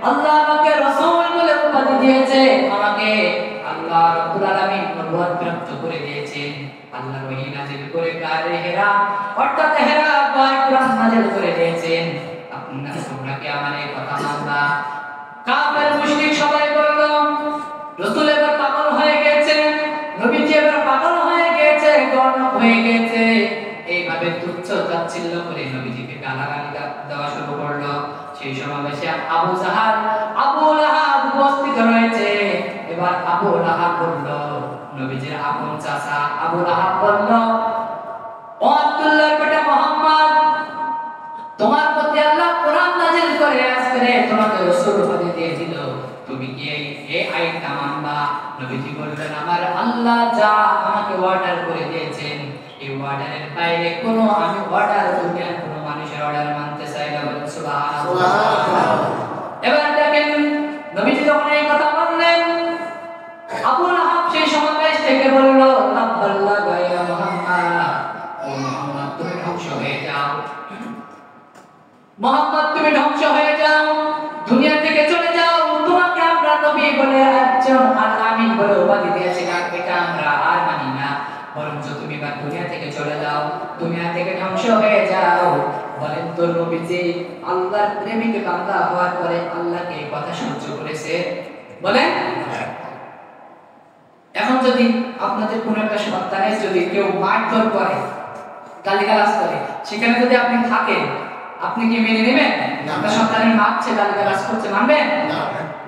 আল্লাহ আমাকে রাসূল বলে উপাধি দিয়েছে, আমাকে আল্লাহ রাব্বুল আলামিন নবুয়ত প্রাপ্ত করে দিয়েছেন, আল্লাহ ওহী নাযিল করে গারে হেরা অর্থাৎ হেরা গায় কুরআন নাযিল করে দিয়েছেন, তোমরা কি আমার এই কথা মানবা? কাফের মুশরিক সবাই বলল রাসূল এবার পাগল হয়ে গেছে, নবীজি এবার পাগল হয়ে গেছে, গর্ব হয়ে গেছে, তাচ্ছিল্য করে নবীজিকে গালাগালি দেওয়া শুরু করলো। সেই সমাবেশে আবু লাহাব উপস্থিত রয়েছে। এবার আবু লাহাব বলল, নবীজির আপন চাচা আবু লাহাব বলল, ও আব্দুল্লাহর বেটা মুহাম্মদ, তোমার প্রতি আল্লাহ কোরআন নাযিল করে আজকে তোমাকে রাসূল উপাধি দিয়ে দিল, তুমি কি এই আয়াতটা মানবা? নবীজি বললেন, আমার আল্লাহ যা আমাকে অর্ডার করে দিয়েছেন এই অর্ডারের বাইরে কোনো আমি অর্ডার দুনিয়ার কোনো মানুষের অর্ডার মানতে চাই না। বলেন সুবহানাল্লাহ। এবার দেখেন নবীজি যখন এই কথা বললেন, আবু লাহাব সেই সমাবেশ থেকে বলল, তাব্বাল্লাকা ইয়া মুহাম্মদ, ও মুহাম্মদ তুমি ধ্বংস হয়ে যাও, মুহাম্মদ তুমি ধ্বংস হয়ে যাও, দুনিয়া থেকে চলে যাও। তোমাকে আমরা নবী বলে একজন আল-আমিন বলে উপাধি দিয়েছি, এটা আমরা আর মানি না, বরঞ্চ তুমি বা দুনিয়া থেকে চলে যাও, দুনিয়া থেকে ধ্বংস হয়ে যাও। বলেন তো নবীজি আল্লাহর প্রেমিক বান্দা হওয়ার পরে আল্লাহকে এই কথা সহ্য করেছে? বলেন। এখন যদি আপনাদের কোন একটা সন্তানের যদি কেউ মারধর করে, গালিগালাজ করে, সেখানে যদি আপনি থাকেন, আপনি কি মেনে নেবেন? আপনার সন্তানের মারছে, গালিগালাজ করছে, মানবেন?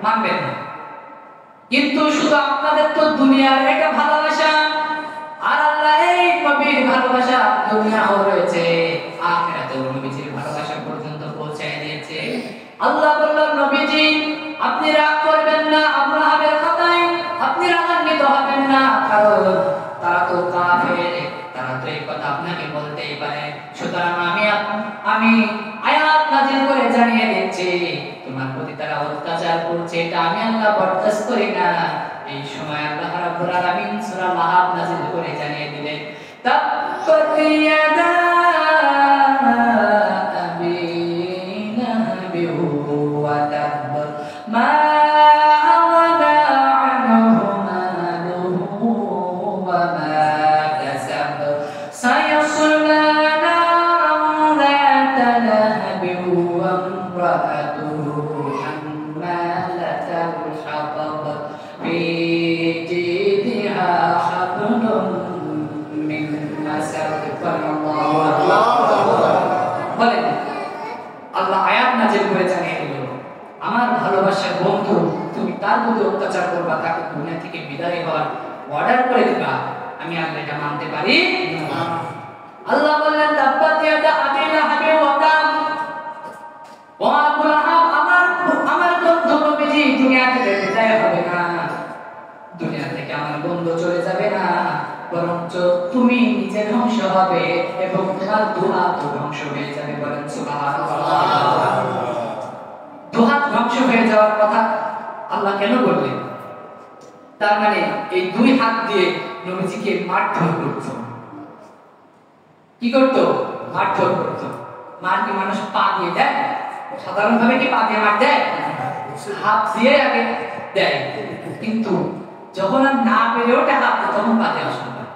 মানবেন না। কিন্তু শুধু আপনাদের তো দুনিয়ার একটা ভালোবাসা, আর আল্লাহ এই নবীর ভালোবাসা দুনিয়াও রয়েছে, আখিরাতেও নবীজির ভালোবাসা পর্যন্ত পৌঁছায় দিয়েছে। আল্লাহ বললেন, নবীজি আপনি রাগ করবেন না আবু লাহাবের কথায়, আপনি রাগান্বিত হবেন না, কারণ তারা তো কাফের, তারা তো এই কথা আপনাকে বলতেই পারে। সুতরাং আমি আয়াত নাযিল করে জানিয়ে দিচ্ছি, তোমার প্রতি তারা অত্যাচার করছে, এটা আমি আল্লাহ বরদাস্ত করি না। এই সময় আল্লাহ রাব্বুল আলামিন সূরা লাহাব নাযিল করে জানিয়ে দিলেন, তাব্বাত ইয়াদা আবি লাহাবি ওয়া তাব, মা আগনা আনহু মালুহু ওয়া মা কাসাব, সায়াসলা নারান যাতা লাহাবি ওয়া ইমরাআতুহু হাম্মালাতাল হাতাব, ফি জিদিহা হাবলুম মিন মাসাদ। বলেন, আল্লাহ আয়াত নাযিল করে জানিয়ে দিল, আমার ভালোবাসার বন্ধু তুমি তার প্রতি অত্যাচার করবা, তাকে দুনিয়া থেকে বিদায় হওয়ার অর্ডার করে দিবা, আমি আল্লাহ এটা মানতে পারি না। আল্লাহ বললেন, তাব্বাত ইয়াদা আবি লাহাব ওয়া তাব, ও আবু লাহাব, আমার বন্ধু নবীজি দুনিয়া থেকে বিদায় হবে না, দুনিয়া থেকে আমার বন্ধু চলে যাবে না, বরঞ্চ তুমি নিজে ধ্বংস হবে এবং তোমার দুহাত ধ্বংস হয়ে যাবে। বলেন সুবহানাল্লাহ। দুহাত ধ্বংস হয়ে যাওয়ার কথা আল্লাহ কেন বললেন? তার মানে এই দুই হাত দিয়ে নবীজিকে মারধর করত। কি করত? মারধর করত। মার কি মানুষ পা দিয়ে দেয়? সাধারণভাবে কি পা দিয়ে মার দেয়? হাত দিয়ে আগে দেয়, কিন্তু যখন আর না পেরে ওঠে হাত, তখন পা দেওয়া শুরু করে।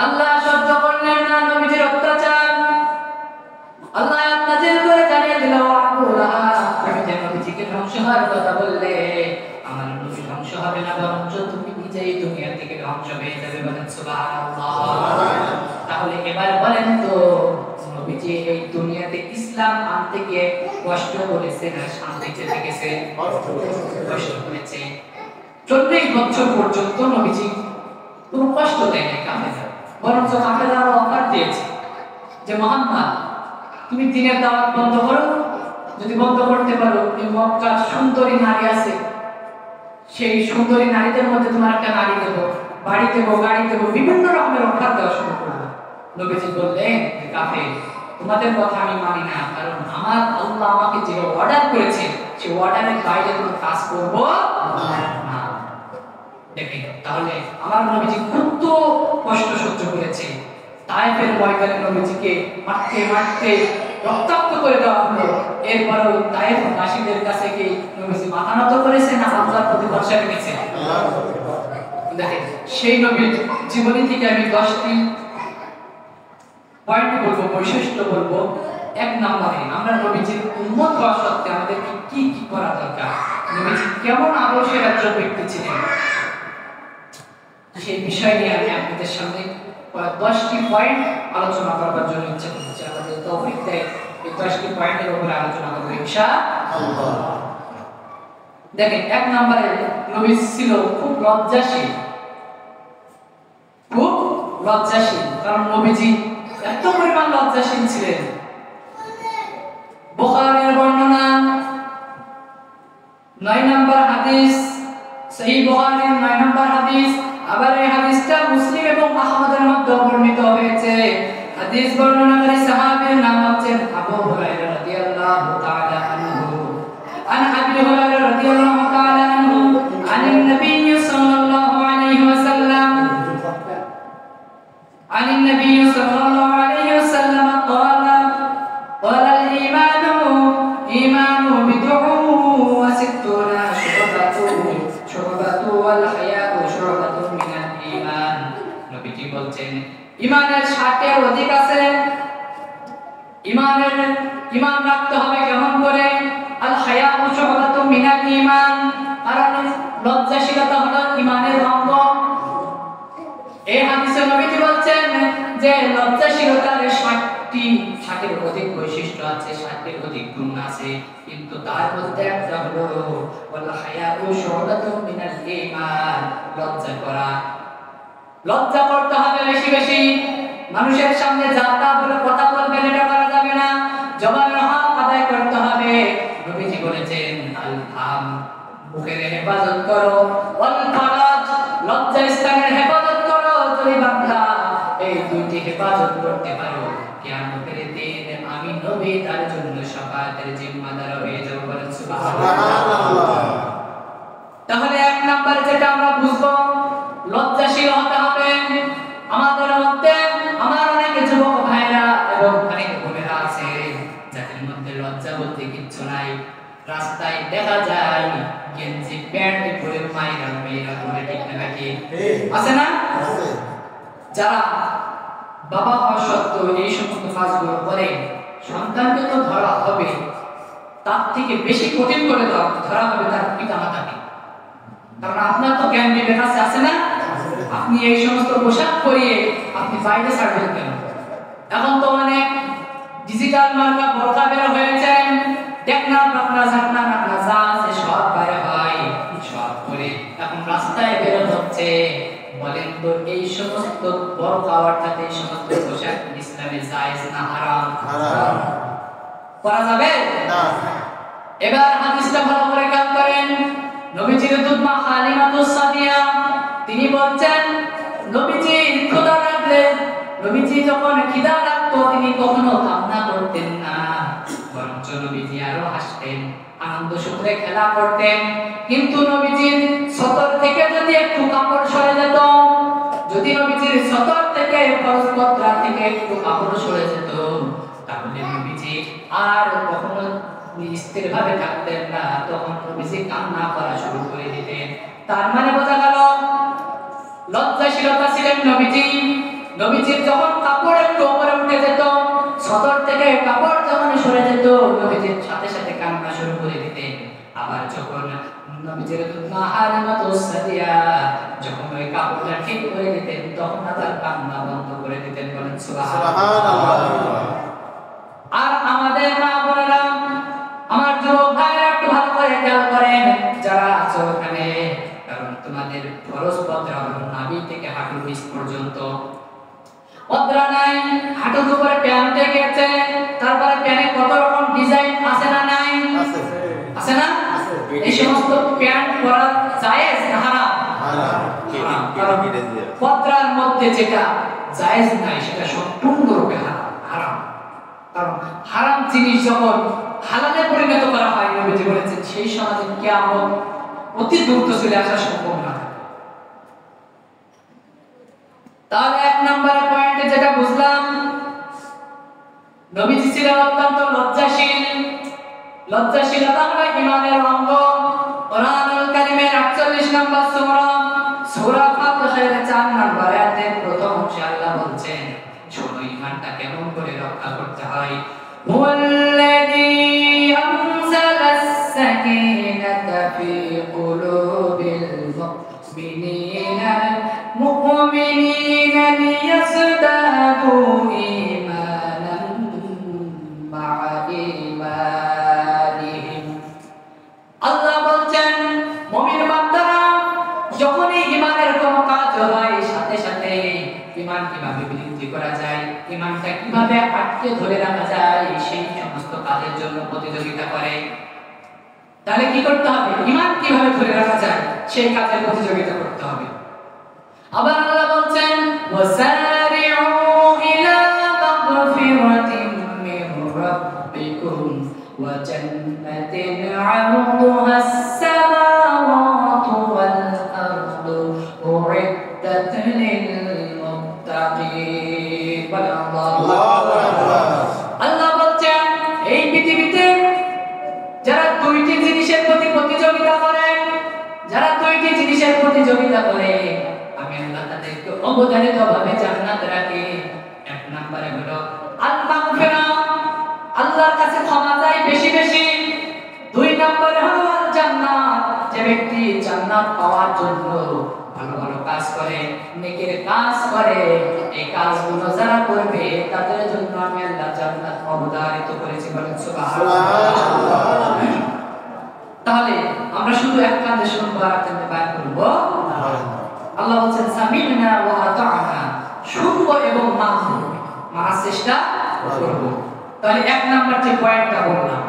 আল্লাহ সহ্য করলেন না নবীজির অত্যাচার। আল্লাহ আয়াত নাযিল করে জানিয়ে দিল, আবু লাহাব তুমি যে নবীজিকে ধ্বংস হওয়ার কথা বললে, আমার নবী ধ্বংস হবে না, বরঞ্চ তুমি নিজেই দুনিয়া থেকে ধ্বংস হয়ে যাবে। বলেন সুবহানাল্লাহ। তাহলে এবার বলেন তো, নবীজি এই দুনিয়াতে ইসলাম আনতে গিয়ে কষ্ট করেছে না শান্তিতে থেকেছে? কষ্ট করেছে। 40 বছর পর্যন্ত নবীজি কোনো কষ্ট দেয়নি কাফেররা, বরঞ্চ কাফেররা অফার দিয়েছে যে মুহাম্মদ তুমি দ্বীনের দাওয়াত বন্ধ করো, যদি বন্ধ করতে পারো এই মক্কার সুন্দরী নারী আছে, সেই সুন্দরী নারীদের মধ্যে তোমার একটা নারী দেব, বাড়ি দেব, গাড়ি দেব, বিভিন্ন রকমের অফার দেওয়া শুরু করলো। নবীজি বললেন, কাফের তোমাদের কথা আমি মানি না, কারণ আমার আল্লাহ আমাকে যে অর্ডার করেছে সেই অর্ডারের বাইরে কোনো কাজ করব না। দেখেন তাহলে আমার নবীজি কত কষ্ট সহ্য করেছে। তায়েফের ময়দানে নবীজিকে মারতে মারতে রক্তাক্ত করে দেওয়া হলো, এরপরেও তায়েফ বাসীদের কাছে কি নবীজি মাথা নত করেছে না আল্লাহর প্রতি ভরসা রেখেছে? দেখেন সেই নবীর জীবনী থেকে আমি 10টি পয়েন্ট বলবো, বৈশিষ্ট্য বলবো। 1 নম্বরে আমরা নবীজির উম্মত হওয়া সত্ত্বে আমাদের কি কি করা দরকার, নবীজি কেমন আদর্শের একজন ব্যক্তি ছিলেন, সেই বিষয় নিয়ে আমি আপনাদের সামনে 10টি পয়েন্ট আলোচনা করার জন্য ইচ্ছা করছি। আমাদের তৌফিক দেয় এই 10টি পয়েন্টের উপরে আলোচনা করব ইনশাআল্লাহ। দেখেন, এক নম্বরে নবী ছিল খুব লজ্জাশীল, খুব লজ্জাশীল। কারণ নবীজি এত পরিমাণ লজ্জাশীল ছিলেন। বুখারীর বর্ণনা 9 নম্বর হাদিস, সহিহ বুখারীর 9 নম্বর হাদিস। আবার এই হাদিসটা মুসলিম এবং আহমদের মধ্যে বর্ণিত হয়েছে। হাদিস বর্ণনাকারী সাহাবীর নাম হচ্ছেন আবু হুরায়রা রাদিয়াল্লাহু তাআলা আনহু। আন আবি হুরায়রা রাদিয়াল্লাহু তাআলা আনহু আনিন নবী সাল্লাল্লাহু আলাইহি ওয়াসাল্লাম আনিন নবী সাল্লাল্লাহু আলাইহি ওয়াসাল্লাম قال قال الإيمان إيمان بضع وستون شعبة والحياء شعبة من الإيمان। নবীজি বলছেন ঈমানের 60 এর অধিক আছে। ঈমান রাখতে হবে কেমন করে? আল হায়াউ শুবাতুম মিনাল ঈমান, কারণ লজ্জাশীলতা হলো ঈমানের অঙ্গ। এই হাদিসে নবীজি বলছেন যে লজ্জাশীলতার 60 অধিক বৈশিষ্ট্য আছে, 60 অধিক গুণ আছে, কিন্তু তার মধ্যে একটা হলো ওয়াল হায়াউ শুবাতুম মিনাল ঈমান, লজ্জা করা। লজ্জা করতে হবে বেশি বেশি। মানুষের সামনে যা তা বলে কথা বলবেন, এটা করা যাবে না। জবানের হক আদায় করতে হবে। নবীজি বলেছেন আল ফাম, মুখের হেফাজত করো, ওয়াল ফারাজ, লজ্জা স্থানের হেফাজত করো। যদি বান্দা এই দুইটি হেফাজত করতে পারো, কিয়ামতের দিন আমি নবী তার জন্য শাফাআতের জিম্মাদার হয়ে যাব। বলেন সুবহানাল্লাহ। তাহলে এক নাম্বার যেটা আমরা বুঝবো, লজ্জাশীল হতে হবে। আমাদের মধ্যে আমার অনেক যুবক ভাইরা এবং অনেক বোনেরা আছে যাদের মধ্যে লজ্জা বলতে কিচ্ছু নাই। রাস্তায় দেখা যায় গেঞ্জি প্যান্ট পরে মেয়েরা ঘুরে, ঠিক না নাকি? আছে না? যারা বাবা হওয়া সত্ত্বেও এই সমস্ত কাজগুলো করে, সন্তানকে তো ধরা হবে, তার থেকে বেশি কঠিন করে ধরা হবে তার পিতা মাতাকে। কারণ আপনার তো জ্ঞান বিবেক আছে না? আপনি এই সমস্ত পোশাক পরিয়ে আপনি বাইরে ছাড়বেন কেন? এখন তো অনেক ডিজিটাল মার্কা বোরকা বের হয়েছে, দেখনা পাকনা ঝাকনা নাকনা যা আছে সব বাইরে হয়, সব করে এখন রাস্তায় বের হচ্ছে। বলেন তো এই সমস্ত বোরকা অর্থাৎ এই সমস্ত পোশাক ইসলামে জায়েজ না হারাম? হারাম। করা যাবে না। এবার হাদিসটা ভালো করে খেয়াল করেন। নবীজির দুধমা হালিমাতুস সাদিয়া তিনি বলছেন, নবীজি ক্ষুধা লাগলে, নবীজি যখন খিদা লাগতো তিনি কখনো কান্না করতেন না, বরঞ্চ নবীজি আরো হাসতেন, আনন্দ সূত্রে খেলা করতেন। কিন্তু নবীজির সতর থেকে যদি একটু কাপড় সরে যেত, যদি নবীজির সতর থেকে ফরজপত্রা থেকে একটু কাপড় সরে যেত, তাহলে নবীজি আর কখনো স্থির ভাবে থাকতেন না, তখন নবীজি কান্না করা শুরু করে দিতেন। তার মানে বোঝা গেল লজ্জাশীলতা ছিলেন নবীজি। নবীজির যখন কাপড় একটু উপরে উঠে যেত, সদর থেকে কাপড় যখন সরে যেত, নবীজির সাথে সাথে কান্না শুরু করে দিতেন। আবার যখন নবীজির দুধমা হালিমাতুস সাদিয়া যখন ওই কাপড়টা ঠিক করে দিতেন, তখন তার কান্না বন্ধ করে দিতেন। বলেন সুবহানাল্লাহ। আর আমাদের মা বোনেরা, আমার যুবক ভাইরা একটু ভালো করে খেয়াল করেন যারা আছো ওখানে, কারণ তোমাদের ফরজ পর্দা হলো নাভি থেকে হাঁটুর নিচ পর্যন্ত। পর্দা নাই, হাঁটুর উপরে প্যান্ট গেছে, তারপরে প্যান্টে কত রকম ডিজাইন আছে না নাই? আছে না? এই সমস্ত প্যান্ট পরা জায়েজ না হারাম? হারাম। পর্দার মধ্যে যেটা জায়েজ নাই সেটা সম্পূর্ণরূপে হারাম। কারণ হারাম জিনিস যখন হালালে পরিণত করা হয়, নবীজি বলেছেন সেই সমাজে কিয়ামত অতি দ্রুত চলে আসার সম্ভাবনা থাকে। তাহলে এক নম্বর পয়েন্টে যেটা বুঝলাম, নবীজি ছিলেন অত্যন্ত লজ্জাশীল। লজ্জাশীলতা হলো ঈমানের অঙ্গ। কোরআনুল কারীমের 48 নম্বর সূরা, সূরা ফাতিহার 4 নম্বর আয়াতের প্রথম অংশে আল্লাহ বলছেন, শোনো ঈমানটা কেমন করে রক্ষা করতে হয়। হুয়াল্লাযী আনজালাস সাকিনাতা ফি কুলুবিল মুমিনিনা লিয়াযদাদু ইমানটা কিভাবে আটকে ধরে রাখা যায় সেই সমস্ত কাজের জন্য প্রতিযোগিতা করে। তাহলে কি করতে হবে? ঈমান কিভাবে ধরে রাখা যায় সেই কাজের প্রতিযোগিতা করতে হবে। আবার আল্লাহ বলছেন ওয়াসারিউ ইলা মাগফিরাতিন মির রাব্বিকুম ওয়া জান্নাতিন 'আরদুহাস সামাওয়াতু ওয়াল আরদু উ'iddat লিল মুত্তাকিন। আল্লাহ বলছেন এই পৃথিবীতে যারা দুইটি জিনিসের প্রতি প্রতিযোগিতা করে, যারা দুইটি জিনিসের প্রতিযোগিতা করে আমি আল্লাহ তাদেরকে অবধারিতভাবে জান্নাত রাখি। এক নম্বরে হলো আল মাগফিরা, আল্লাহর কাছে ক্ষমা চাই বেশি বেশি। দুই নম্বরে হলো আল জান্নাত, যে ব্যক্তি জান্নাত পাওয়ার জন্য ভালো ভালো কাজ করে, নেকির কাজ করে, এই কাজগুলো যারা করবে তাদের জন্য আমি আল্লাহ জান্নাত অবধারিত করেছি। বলেন সুবহানাল্লাহ। তাহলে আমরা শুধু এক কাজে শুনবো আর একটা বায়ান করব। আল্লাহ বলেন সামি'না ওয়া আতা'না, শুনবো এবং মানবো, মানার চেষ্টা করব। তাহলে এক নাম্বার যে পয়েন্টটা বললাম,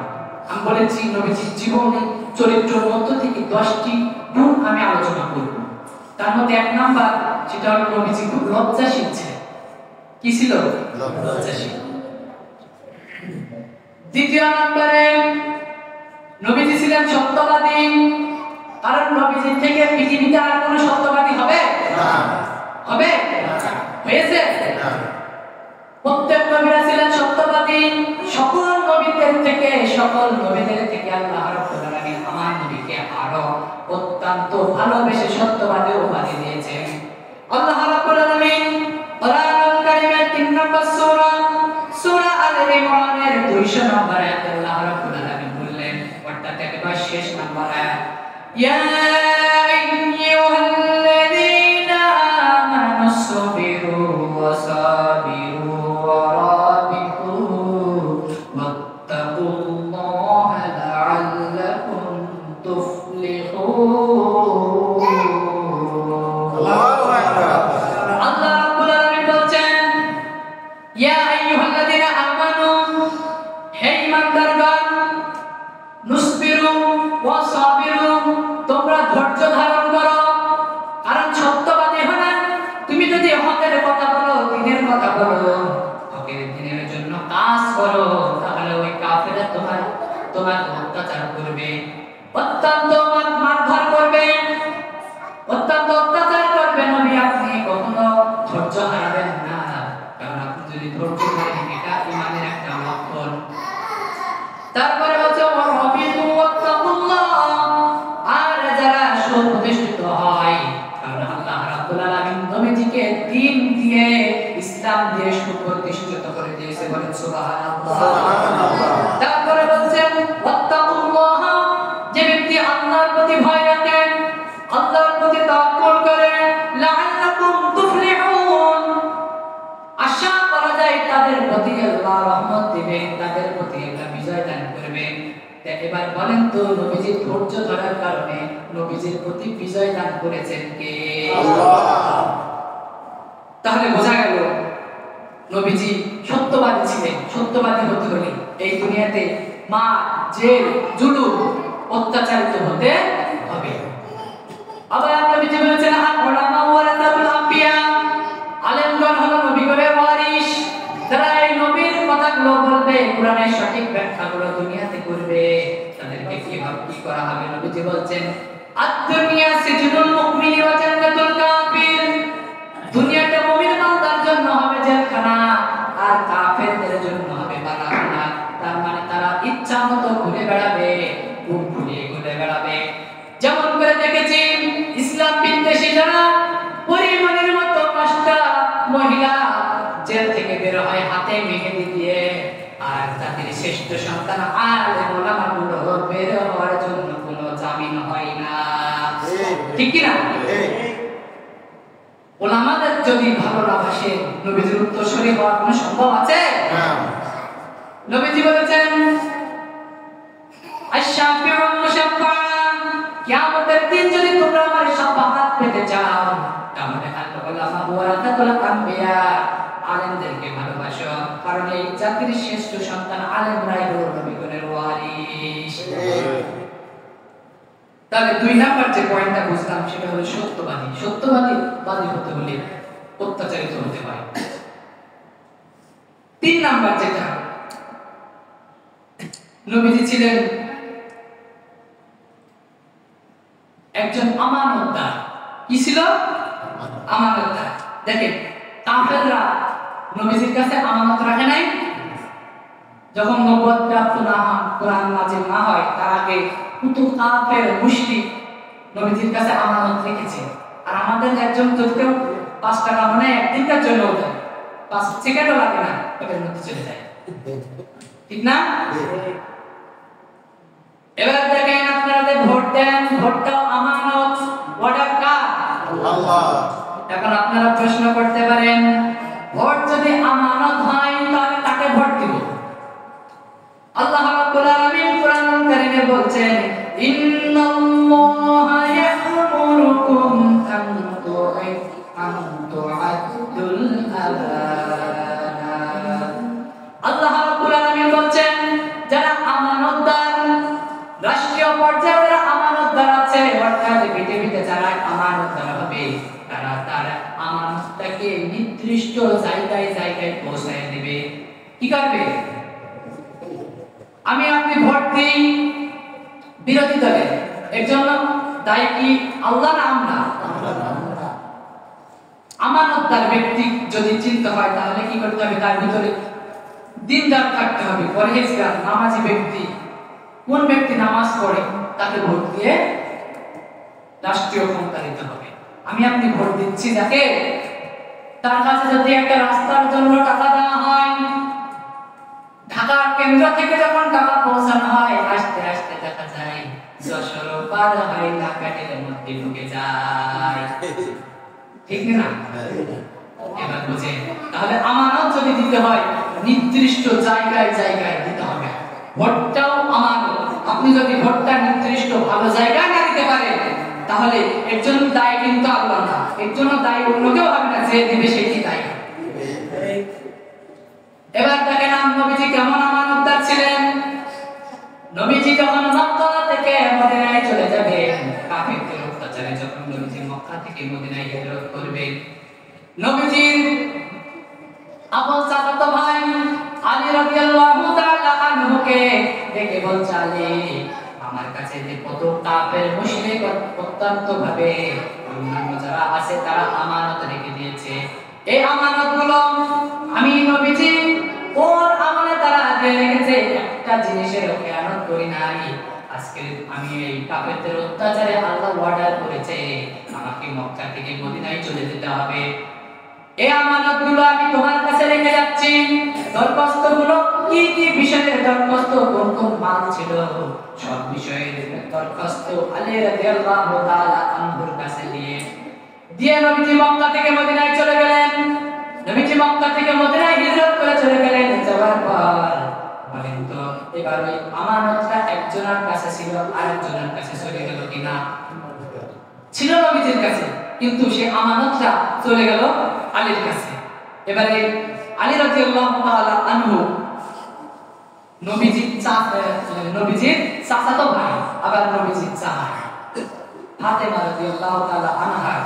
আমি বলেছি নবীজির জীবনী চরিত্রের মধ্য থেকে 10টি গুণ আমি আলোচনা করব। তার মধ্যে এক নাম্বার যেটা হলো নবীজি খুব লজ্জাশীল ছিলেন। কি ছিল? লজ্জাশীল। দ্বিতীয় নম্বরে নবীজি ছিলেন সত্যবাদী। কারণ নবীজির থেকে পৃথিবীতে আর কোনো সত্যবাদী হবে না। হবে না। হয়েছে না। প্রত্যেক নবীরা ছিলেন সত্যবাদী। সকল নবীদের থেকে আল্লাহ রাব্বুল আলামিন আমার নবীকে আরো অত্যন্ত ভালোবেসে সত্যবাদী উপাধি দিয়েছেন। আল্লাহ রাব্বুল আলামিন কোরআনুল কারীমের 3 নম্বর সূরা আলে ইমরানের 200 নম্বর আয়াতে আল্লাহ রাব্বুল আলামিন বললেন, অর্থাৎ একেবারে শেষ নম্বর আয়াত, ইয়া আইয়ুহাল্লাযীনা আমানু সবিরু ওয়া সাবিরু ওয়া রাবিতু ওয়াত্তাকুল্লাহা লাআল্লাকুম তুফলিহুন। আল্লাহু আকবার। আল্লাহ রাব্বুল আলামিন বলছেন, ইয়া আইয়ুহাল্লাযীনা আমানু, হে ঈমানদারগণ, নুসবিরু ওয়া সাবিরু, তোমরা ধৈর্য ধারণ করো। কারণ সত্যবাদী হলে তুমি যদি হকের কথা বলো, দ্বীনের কথা বলো, হকের দ্বীনের জন্য কাজ করো, তাহলে ওই কাফেররা তোমার অত্যাচার করবে, অত্যন্ত মারধর করবে, অত্যন্ত অত্যাচার করবে। নবী আপনি কখনো ধৈর্য হারাবেন না, কারণ আপনি যদি ধৈর্য ধরেন এটা ঈমানের একটা লক্ষণ। তারপরে বলছে ওয়ারাবিতু ওয়াত্তাকুল্লাহ, আর যারা সুপ্রতিষ্ঠিত হয়, কারণ আল্লাহ রাব্বুল আলামিন নবীজিকে দ্বীন দিয়ে, ইসলাম দিয়ে সুপ্রতিষ্ঠিত করে দিয়েছে। বলেন সুবহানাল্লাহ। তারপরে বলছেন ওয়াত্তাকুল্লাহ, যে ব্যক্তি আল্লাহর প্রতি ভয় রাখে, আল্লাহর প্রতি তাওয়াক্কুল করে, লাআল্লাকুম তুফলিহুন, আশা করা যায় তাদের প্রতি আল্লাহ রহমত দিবেন, তাদের প্রতি আল্লাহ বিজয় দান করবেন। এবার বলেন তো, নবীজির ধৈর্য ধরার কারণে নবীজির প্রতি বিজয় দান করেছেন কে? আল্লাহ। তাহলে বোঝা গেল নবীজি সত্যবাদী ছিলেন। সত্যবাদী হতে হলে এই দুনিয়াতে মার, জেল, জুলুম, অত্যাচারিত হতে হবে। আবার নবীজি বলেছেন আল উলামা ওয়ারাসাতুল আম্বিয়া, আলেমগণ হলো নবীগণের ওয়ারিস। যারা এই নবীর কথাগুলো বলবে, কোরআনের সঠিক ব্যাখ্যাগুলো দুনিয়াতে করবে, তাদেরকে কি করা হবে? নবীজি বলছেন আদ-দুনিয়া সিজনুল মুমিনি ওয়া জান্নাতুল কাফির, দুনিয়াটা মুমিন বান্দার জন্য হবে জেলখানা, আর কাফেরদের জন্য হবে বালাখানা। তার মানে তারা ইচ্ছা মতো ঘুরে বেড়াবে, বুক ফুলিয়ে ঘুরে বেড়াবে। যেমন করে দেখেছি ইসলাম বিদ্বেষী যারা পরিমাণের মতো 5টা মহিলা জেল থেকে বের হয় হাতে মেহেদি দিয়ে, আর জাতির শ্রেষ্ঠ সন্তান আলেম ওলামাগুলো বের হওয়ার জন্য কোনো জামিন হয় না। ঠিক কি না? ওলামাদের যদি ভালো না বাসে, নবীজির উত্তরসূরি হওয়ার কোনো সম্ভব আছে? না। নবীজি বলেছেন আশ-শাফিউল মুশাফফা, কিয়ামতের দিন যদি তোমরা আমার শাফাআত পেতে চাও, তাহলে আল উলামা ওয়ারাসাতুল আম্বিয়া, আলেমদেরকে ভালোবাসো। কারণ এই জাতির শ্রেষ্ঠ সন্তান আলেমরাই হলো নবীগণের ওয়ারিস। তাহলে 2 নাম্বার যে পয়েন্টটা বুঝলাম সেটা হলো সত্যবাদী। সত্যবাদী হতে হলে অত্যাচারিত হতে হয়। 3 নাম্বার যেটা, নবীজি ছিলেন একজন আমানতদার। কি ছিল? আমানতদার। দেখেন কাফেররা নবীজির কাছে আমানত রাখে নাই। যখন নবুয়ত প্রাপ্ত না হন, কোরআন নাযিল না হয়, তার আগে কত কাফের মুশরিক নবীজির কাছে আমানত রেখেছে। আর আমাদের একজন যদি কেউ 5 টাকা মানে একদিনের জন্য দেয়, 5 সেকেন্ডও লাগে না, এটার মধ্যে চলে যায়। ঠিক না? এবার দেখেন আপনারা যে ভোট দেন, ভোটটাও আমানত। ওটা কার? আল্লাহ। এখন আপনারা প্রশ্ন করতে পারেন, ভোট যদি আমানত হয় তাহলে কাকে ভোট দিব? আল্লাহ রাব্বুল আলামিন কোরআন কারীমে বলছেন, ইন্নাল্লাহা ইয়া'মুরুকুম আন তু'আদ্দুল আমানাত। আল্লাহ রাব্বুল আলামিন বলছেন, যারা আমানতদার, রাষ্ট্রীয় পর্যায়ে যারা আমানতদার আছে, অর্থাৎ পৃথিবীতে যারা আমানতদার হবে, তারা তার আমানতটাকে নির্দিষ্ট জায়গায় পৌঁছায় দেবে। কি করবে? আমি আপনি ভোট দিই বিরোধী দলে, এর জন্য দায়ী কি আল্লাহ না আমরা? আমানতদার ব্যক্তি যদি চিন্তা হয় তাহলে কি করতে হবে? তার ভিতরে দিনদার থাকতে হবে, পরহেজগার, নামাজি ব্যক্তি। কোন ব্যক্তি নামাজ পড়ে তাকে ভোট দিয়ে রাষ্ট্রীয় ক্ষমতা দিতে হবে। আমি আপনি ভোট দিচ্ছি যাকে, তার কাছে যদি একটা রাস্তার জন্য টাকা দেওয়া হয়, ঢাকার কেন্দ্র থেকে যখন টাকা পৌঁছানো হয়, আস্তে আস্তে দেখা যায় যশোর পার হয়ে ঢাকার মধ্যে ঢুকে যায়। ঠিক না? এবার বুঝেন, তাহলে আমানত যদি দিতে হয় নির্দিষ্ট জায়গায় দিতে হবে। ভোটটাও আমানত। আপনি যদি ভোটটা নির্দিষ্ট ভালো জায়গায় না দিতে পারেন, তাহলে এর জন্য দায়ী কিন্তু আল্লাহ না, এর জন্য দায়ী অন্য কেউ হবে না, যে দিবে সেই দায়ী। এবার দেখেন নবীজি কেমন আমানতদার ছিলেন। নবীজি যখন মক্কা থেকে মদিনায় চলে যাবেন, কাফেরদের অত্যাচারে যখন নবীজি মক্কা থেকে মদিনায় হিজরত করবেন, নবীজির আপন চাচাতো ভাই আলী রাদিয়াল্লাহু তাআলা আনহুকে ডেকে বলছে, আলী, আমার কাছে যে কত কাফের মুশরিক অত্যন্ত ভাবে অন্যান্য যারা আছে তারা আমানত রেখে দিয়েছে, এই আমানতগুলো আমি নবীজি ওর আমলে তারা দিয়ে রেখেছে, একটা জিনিসের খেয়ানত করি নাই। আজকে আমি এই কাফেরদের অত্যাচারে আল্লাহ অর্ডার করেছে আমাকে মক্কা থেকে মদিনায় চলে যেতে হবে। এই আমানতগুলো আমি তোমার কাছে রেখে যাচ্ছি। দরখাস্তগুলো কি কি বিষয়ের দরখাস্ত, কোন কোন মাল ছিল, সব বিষয়ের দরখাস্ত আলী রাদিয়াল্লাহু তাআলা আনহুর কাছে দিয়ে নবীজি মক্কা থেকে মদিনায় চলে গেলেন। নবীজি মক্কা থেকে মদিনায় হিজরত করে চলে গেলেন। যাওয়ার পর বলেন তো এবার ওই আমানতটা একজনের কাছে ছিল, আরেকজনের কাছে চলে গেল কিনা? ছিল নবীজির কাছে, কিন্তু সেই আমানতটা চলে গেল আলীর কাছে। এবারে আলী রাদিয়াল্লাহু তাআলা আনহু নবীজির চাচাতো ভাই, আবার নবীজির চাচা ফাতেমা রাদিয়াল্লাহু তাআলা আনহার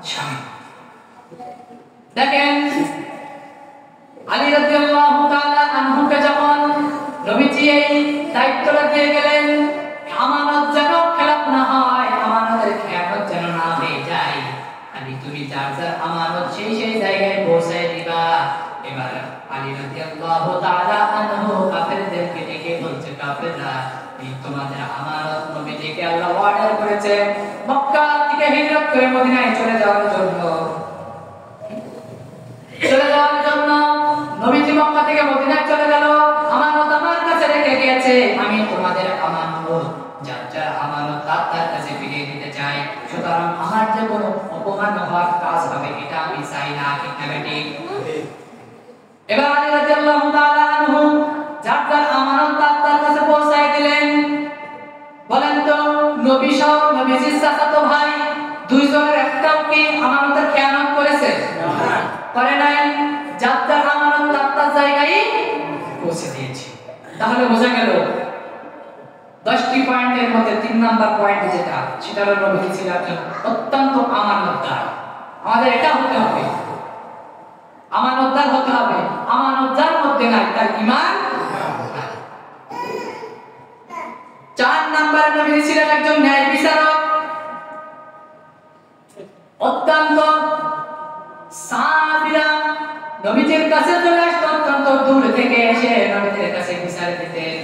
স্বামী। দেখেন আলী রাদিয়াল্লাহু তাআলা আনহুকে যখন নবীজি এই দায়িত্বটা দিয়ে গেলেন, আমানত যেন খেলাপ না হয়, আমানতের খেয়ানত যেন না হয়ে যায়, আলী তুমি যার যার আমানত সেই জায়গায় পৌঁছায় দিবা। এবার আলী রাদিয়াল্লাহু তাআলা আনহু কাফেরদেরকে ডেকে বলছে, কাফেররা, এই তোমাদের আমানত নবীজিকে আল্লাহ অর্ডার করেছে মক্কা থেকে হিজরত করে মদিনায় চলে যাওয়ার জন্য। নবীজি মক্কা থেকে মদিনায় চলে গেল, আমানত আমার কাছে রেখে গিয়েছে, আমি তোমাদের আমানত যার যার আমানত তার কাছে ফিরিয়ে দিতে চাই। সুতরাং আমার যে কোনো অপমান হওয়ার কাজ হবে এটা আমি চাই না। ঠিক না বেটি? এবার আলী রাদিয়াল্লাহু তাআলা আনহু যার যার আমানত তার কাছে পৌঁছায় দিলেন। বলেন তো নবী সহ নবীজির চাচাতো ভাই দুইজনের একটাও কি আমানতের খেয়ানত করেছে? না, করে নাই। যার যার আমানত তার জায়গায় তাহলে বোঝা গেল 10টি পয়েন্টের মধ্যে 3 নাম্বার পয়েন্ট যেটা সেটা হলো নবী ছিল একজন অত্যন্ত আমানতদার। আমাদের এটা হতে হবে, আমানতদার হতে হবে। আমানতদার মধ্যে নাই তার ঈমান। 4 নাম্বার নবী ছিলেন একজন ন্যায় বিচারক। অত্যন্ত সাবিরা নবীজির কাছে চলে আসতো, অত্যন্ত দূর থেকে এসে নবীজির কাছে বিচার দিতেন।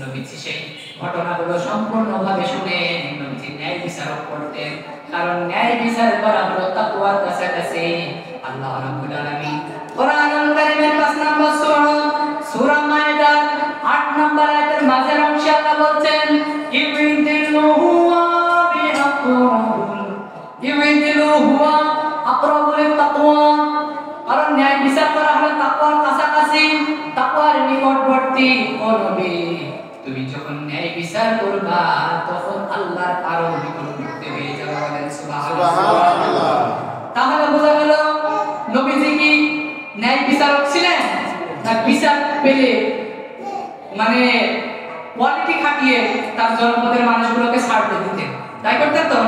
নবীজি সেই ঘটনাগুলো সম্পূর্ণভাবে শুনে নবীজি ন্যায় বিচারক করতেন, কারণ ন্যায় বিচার করা হলো তাকওয়ার কাছাকাছি। আল্লাহ রাব্বুল আলামিন কোরআনুল কারীমের 5 নম্বর সূরা মায়েদার 8 নম্বর আয়াতের মাঝের অংশে আল্লাহ বলছেন ইউদিলু হুয়া আকরাবুল তাকওয়া, কারণ ন্যায় বিচার করা হলো তাকওয়ার কাছাকাছি, তাকওয়ার নিকটবর্তী। ও নবী, তুমি যখন ন্যায় বিচার করবা তখন আল্লাহর আরো নিকটবর্তী হয়ে যাবে। বলেন সুবহানাল্লাহ। তাহলে বোঝা গেল নবীজি কি ন্যায় বিচারক ছিলেন, না বিচার পেলে মানে কোয়ালিটি খাটিয়ে তার জনপদের মানুষগুলোকে ছাড় দিয়ে দিতেন? তাই করতেন তো?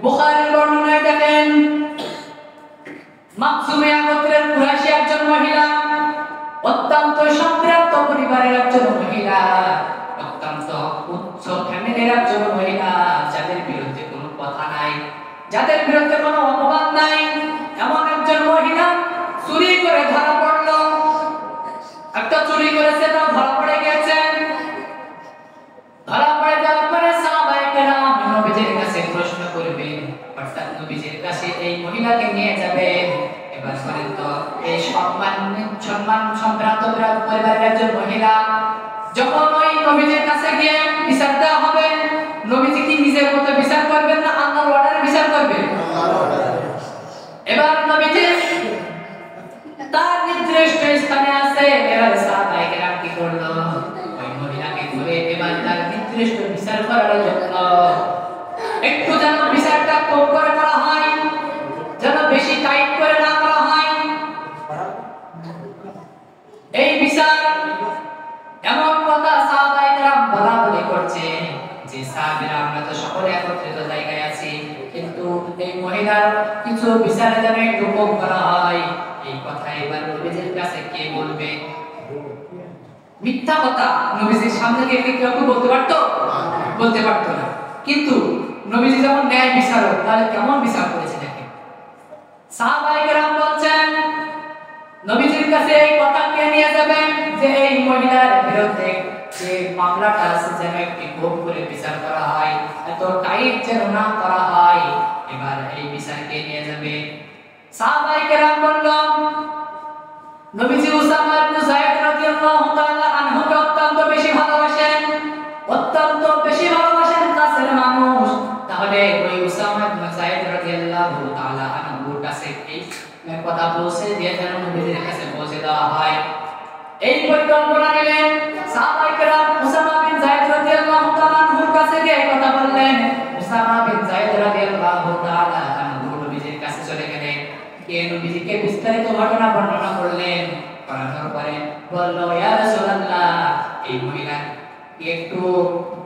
বুখারীর বর্ণনায় দেখেন মাকসুমিয়া গোত্রের কুরাইশী একজন মহিলা, অত্যন্ত সম্ভ্রান্ত পরিবারের একজন মহিলা, অত্যন্ত উচ্চ ফ্যামিলির একজন মহিলা, যাদের বিরুদ্ধে কোনো কথা নাই, যাদের বিরুদ্ধে কোনো অপবাদ নাই, এমন একজন মহিলা চুরি করে ধরা পড়ল। একটা চুরি করেছে, তাও ধরা পড়ে গেছে। ধরা পড়ে যাওয়ার পরে সাহাবায়ে কেরাম নবীজির কাছে প্রশ্ন করবেন, অর্থাৎ নবীজির কাছে এই মহিলাকে নিয়ে যাবেন। এবার বলেন তো, এই সম্মান সম্ভ্রান্ত পরিবারের একজন মহিলা যখন ওই নবীজির কাছে গিয়ে বিচার দেওয়া হবে, নবীজি কি নিজের মতো বিচার করবেন না আল্লাহর অর্ডারে বিচার করবেন? এবার নবীজি তার নির্দিষ্ট স্থানে আছে। এবার সাহাবায়ে কেরাম কি করলো, ওই মহিলাকে ধরে এবার তার নির্দিষ্ট বিচার করার জন্য একটু যেন বিচারটা কম করে করা হয়, যেন বেশি টাইট করে না করা হয়। এই বিচার এমন কথা সাহাবায়ে কেরাম বলা করছে যে সাহাবীরা আমরা তো সকলে একত্রিত জায়গায় আছি, কিন্তু এই মহিলার কিছু বিচারে যেন একটু কম করা হয়। এই কথা এবার নবীজির কাছে কে বলবে? মিথ্যা কথা নবীজির সামনে কে কেউ বলতে পারতো? বলতে পারতো না। কিন্তু নবীজি যখন ন্যায় বিচারক, তাহলে কেমন বিচার করেছে দেখেন। সাহাবায়ে কেরাম বলছেন নবীজির কাছে এই কথা কে নিয়ে যাবেন যে এই মহিলার বিরুদ্ধে যে মামলাটা আছে যেন একটু কম করে বিচার করা হয়, এত টাইট যেন না করা হয়। এবার এই বিচার কে নিয়ে যাবে? সাহাবায়ে কেরাম বলল নবীজি উসামা ইবনে যায়েদ রাদিয়াল্লাহু তাআলা আনহুকে অত্যন্ত বেশি ভালোবাসেন, অত্যন্ত বেশি ভালোবাসেন কাছের মানুষ। তাহলে ওই উসামা ইবনে যায়েদ রাদিয়াল্লাহু তাআলা আনহুর কাছে এই কথা পৌঁছে দিয়ে যেন নবীজির কাছে পৌঁছে দেওয়া হয়, এই পরিকল্পনা নিলেন। সাহাবায়ে কেরাম উসামা বিন যায়েদ রাদিয়াল্লাহু তাআলা আনহুর কাছে গিয়ে কথা বললেন। উসামা বিন যায়েদ রাদিয়াল্লাহু তাআলা আনহু নবীজির কাছে চলে গেলেন, কে নবীজিকে বিস্তারিত ঘটনা বর্ণনা করলেন। করার পরে বলল, ইয়া রাসূলুল্লাহ, এই মহিলা একটু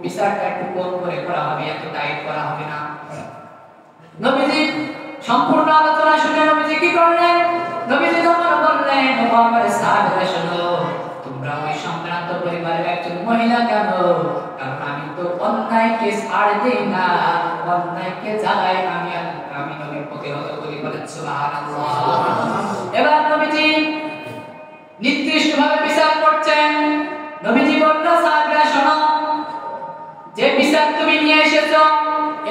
বিচারটা একটু কম করে করা হবে, এত টাইট করা হবে না। নবীজি সম্পূর্ণ আলোচনা শুনে নবীজি কি করলেন? নবীজি যখন বললেন, ও আমার সাহাবীরা শোনো, তোমরা ওই সম্ভ্রান্ত পরিবারের একজন মহিলা কেন? কারণ আমি তো অন্যায়কে ছাড় দেই না, অন্যায়কে জ্বালাই আমি নবী প্রতিহত করি। বলেন সুবহানাল্লাহ। এবার নবীজি নির্দিষ্টভাবে বিচার করছেন। নবীজি বলল, সাহাবীরা শোনো, যে বিচার তুমি নিয়ে এসেছো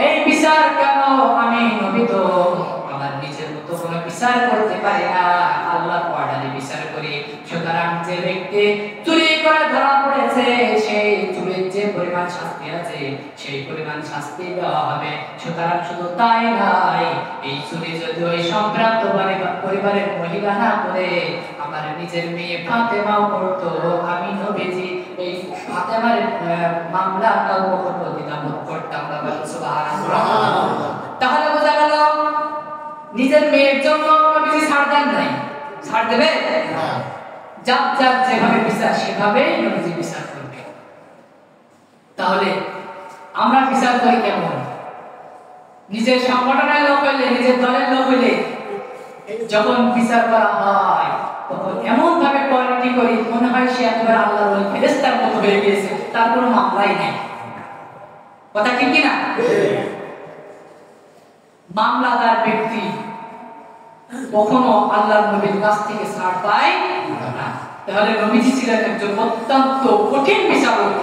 এই বিচার কেন? আমি নবী তো আমার নিজের মতো কোনো বিচার করতে পারি না, আল্লাহর অর্ডারে বিচার করি। সুতরাং যে ব্যক্তি চুরি করে ধরা পড়েছে সেই চুরির যে পরিমাণ শাস্তি আছে সেই পরিমাণ শাস্তি দেওয়া হবে। সুতরাং শুধু তাই নয়, এই চুরি যদি ওই সম্ভ্রান্ত পরিবারের মহিলা না করে আমার নিজের মেয়ে ফাতেমাও করতো, আমি নবীজি এই ফাতেমার মামলাটাও করতে দ্বিধাবোধ করতাম না। সুবহানাল্লাহ। তাহলে বোঝা গেল নিজের মেয়ের জন্য নবীজি ছাড় দেন নাই। ছাড় দেবে? যার যার যেভাবে বিচার সেভাবে নবীজি বিচার করবে। তাহলে আমরা বিচার করি কেমন? নিজের সংগঠনের লোক হইলে, নিজের দলের লোক হইলে যখন বিচার করা হয় তখন এমন ভাবে কোয়ালিটি করি মনে হয় সে একেবারে আল্লাহর ওলি ফেরেশতার মতো হয়ে গিয়েছে, তার কোনো মামলাই নেই। কথা ঠিক কিনা? মামলাদার ব্যক্তি কখনো আল্লাহর নবীর কাছ থেকে ছাড় পায় না। তাহলে নবীজি ছিলেন একজন অত্যন্ত কঠিন বিচারক,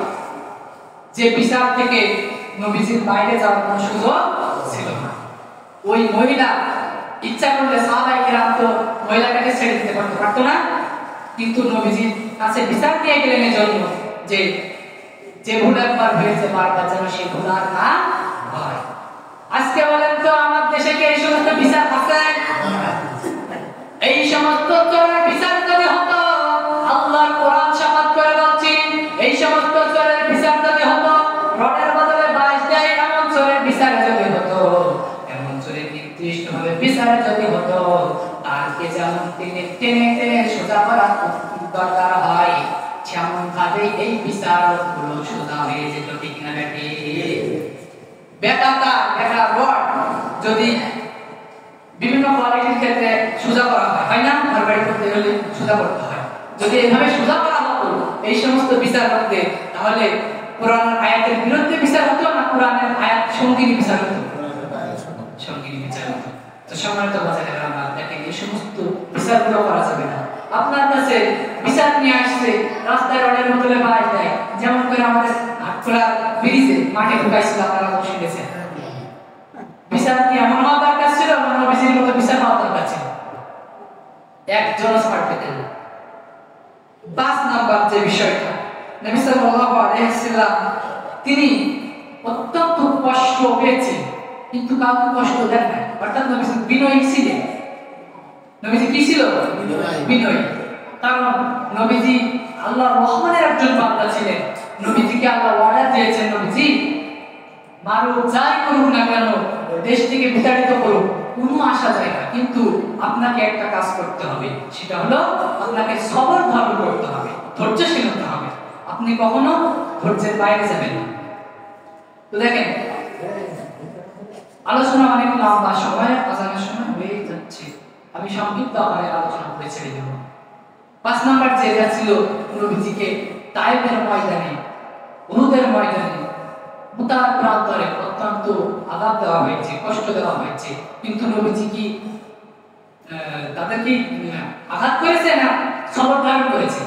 যে বিচার থেকে নবীজির বাইরে যাওয়ার কোনো সুযোগ ছিল না। ওই মহিলা ইচ্ছা করলে সাহাবায়ে কেরাম তো মহিলাটাকে ছেড়ে দিতে পারতো না, কিন্তু নবীজির কাছে বিচার দিয়ে গেলেন এজন্য যে যে ভুল একবার হয়েছে বারবার যেন সে ভুল আর না হয়। আজকে বলেন তো আমার দেশে কি এই সমস্ত বিচার আছে? এই সমস্ত চোরের বিচার যদি হতো, আল্লাহর কোরআন শপথ করে বলছি, এই সমস্ত চোরের বিচার যদি হতো, রডের বদলে বাঁশ দেয় এমন চোরের বিচার যদি হতো, এমন চোরের নির্দিষ্টভাবে বিচার যদি হতো, তাকে যেমন টেনে টেনে সোজা করা দরকার হয়, যেমন ভাবে এই বিচারগুলো সোজা হয়ে যেত। ঠিক না বেটি? বেটাটা বেটা রড যদি বিভিন্ন কোয়ালিটির ক্ষেত্রে সোজা করা হয় না, ঘরবাড়ি করতে হলে সোজা করতে হয়, যদি এভাবে সোজা করা হতো এই সমস্ত বিচার করতে, তাহলে কোরআনের আয়াতের বিরুদ্ধে বিচার হতো না, কোরআনের আয়াত সঙ্গিনী বিচার হতো, সঙ্গিনী বিচার হতো। তো সম্মানিত বাজারের আমরা দেখেন এই সমস্ত বিচারগুলো করা যাবে না। আপনার কাছে বিচার নিয়ে আসছে, রাস্তায় রডের বদলে বাঁশ দেয়, যেমন করে আমাদের হাটখোলার ব্রিজে মাঠে ঢুকাইছিল, আপনারা তো শুনেছেন। বিচার কি এমন হওয়া দরকার ছিল? নবীজির মতো বিচার হওয়া দরকার ছিল, একজনও ছাড় পেতেন না। 5 নাম্বার যে বিষয়টা, নবী সাল্লাল্লাহু আলাইহি ওয়াসাল্লাম তিনি অত্যন্ত কষ্ট পেয়েছেন কিন্তু কাউকে কষ্ট দেন না, অর্থাৎ নবীজি বিনয়ী ছিলেন। নবীজি কি ছিল? বিনয়ী। কারণ নবীজি আল্লাহর রহমানের একজন বান্দা ছিলেন। নবীজিকে আল্লাহ ওয়াদা দিয়েছেন, নবীজি মারুক যাই করুক না কেন, দেশ থেকে বিতাড়িত করুক, কোনো আশা যায় না, কিন্তু আপনাকে একটা কাজ করতে হবে, সেটা হলো আপনাকে সবর ধারণ করতে হবে, ধৈর্যশীল হতে হবে। আপনি কখনো ধৈর্যের বাইরে যাবেন না। তো দেখেন আলোচনা অনেক লম্বা, সময় আজানের সময় হয়ে যাচ্ছে, আমি সংক্ষিপ্ত আকারে আলোচনা করে ছেড়ে দেব। 5 নাম্বার যেটা ছিল, নবীজিকে তায়েফের ময়দানে, উহুদের ময়দানে মুতার প্রান্তরে অত্যন্ত আঘাত দেওয়া হয়েছে, কষ্ট দেওয়া হয়েছে, কিন্তু নবীজি কি তাদেরকে আঘাত করেছে না সবর ধারণ করেছে?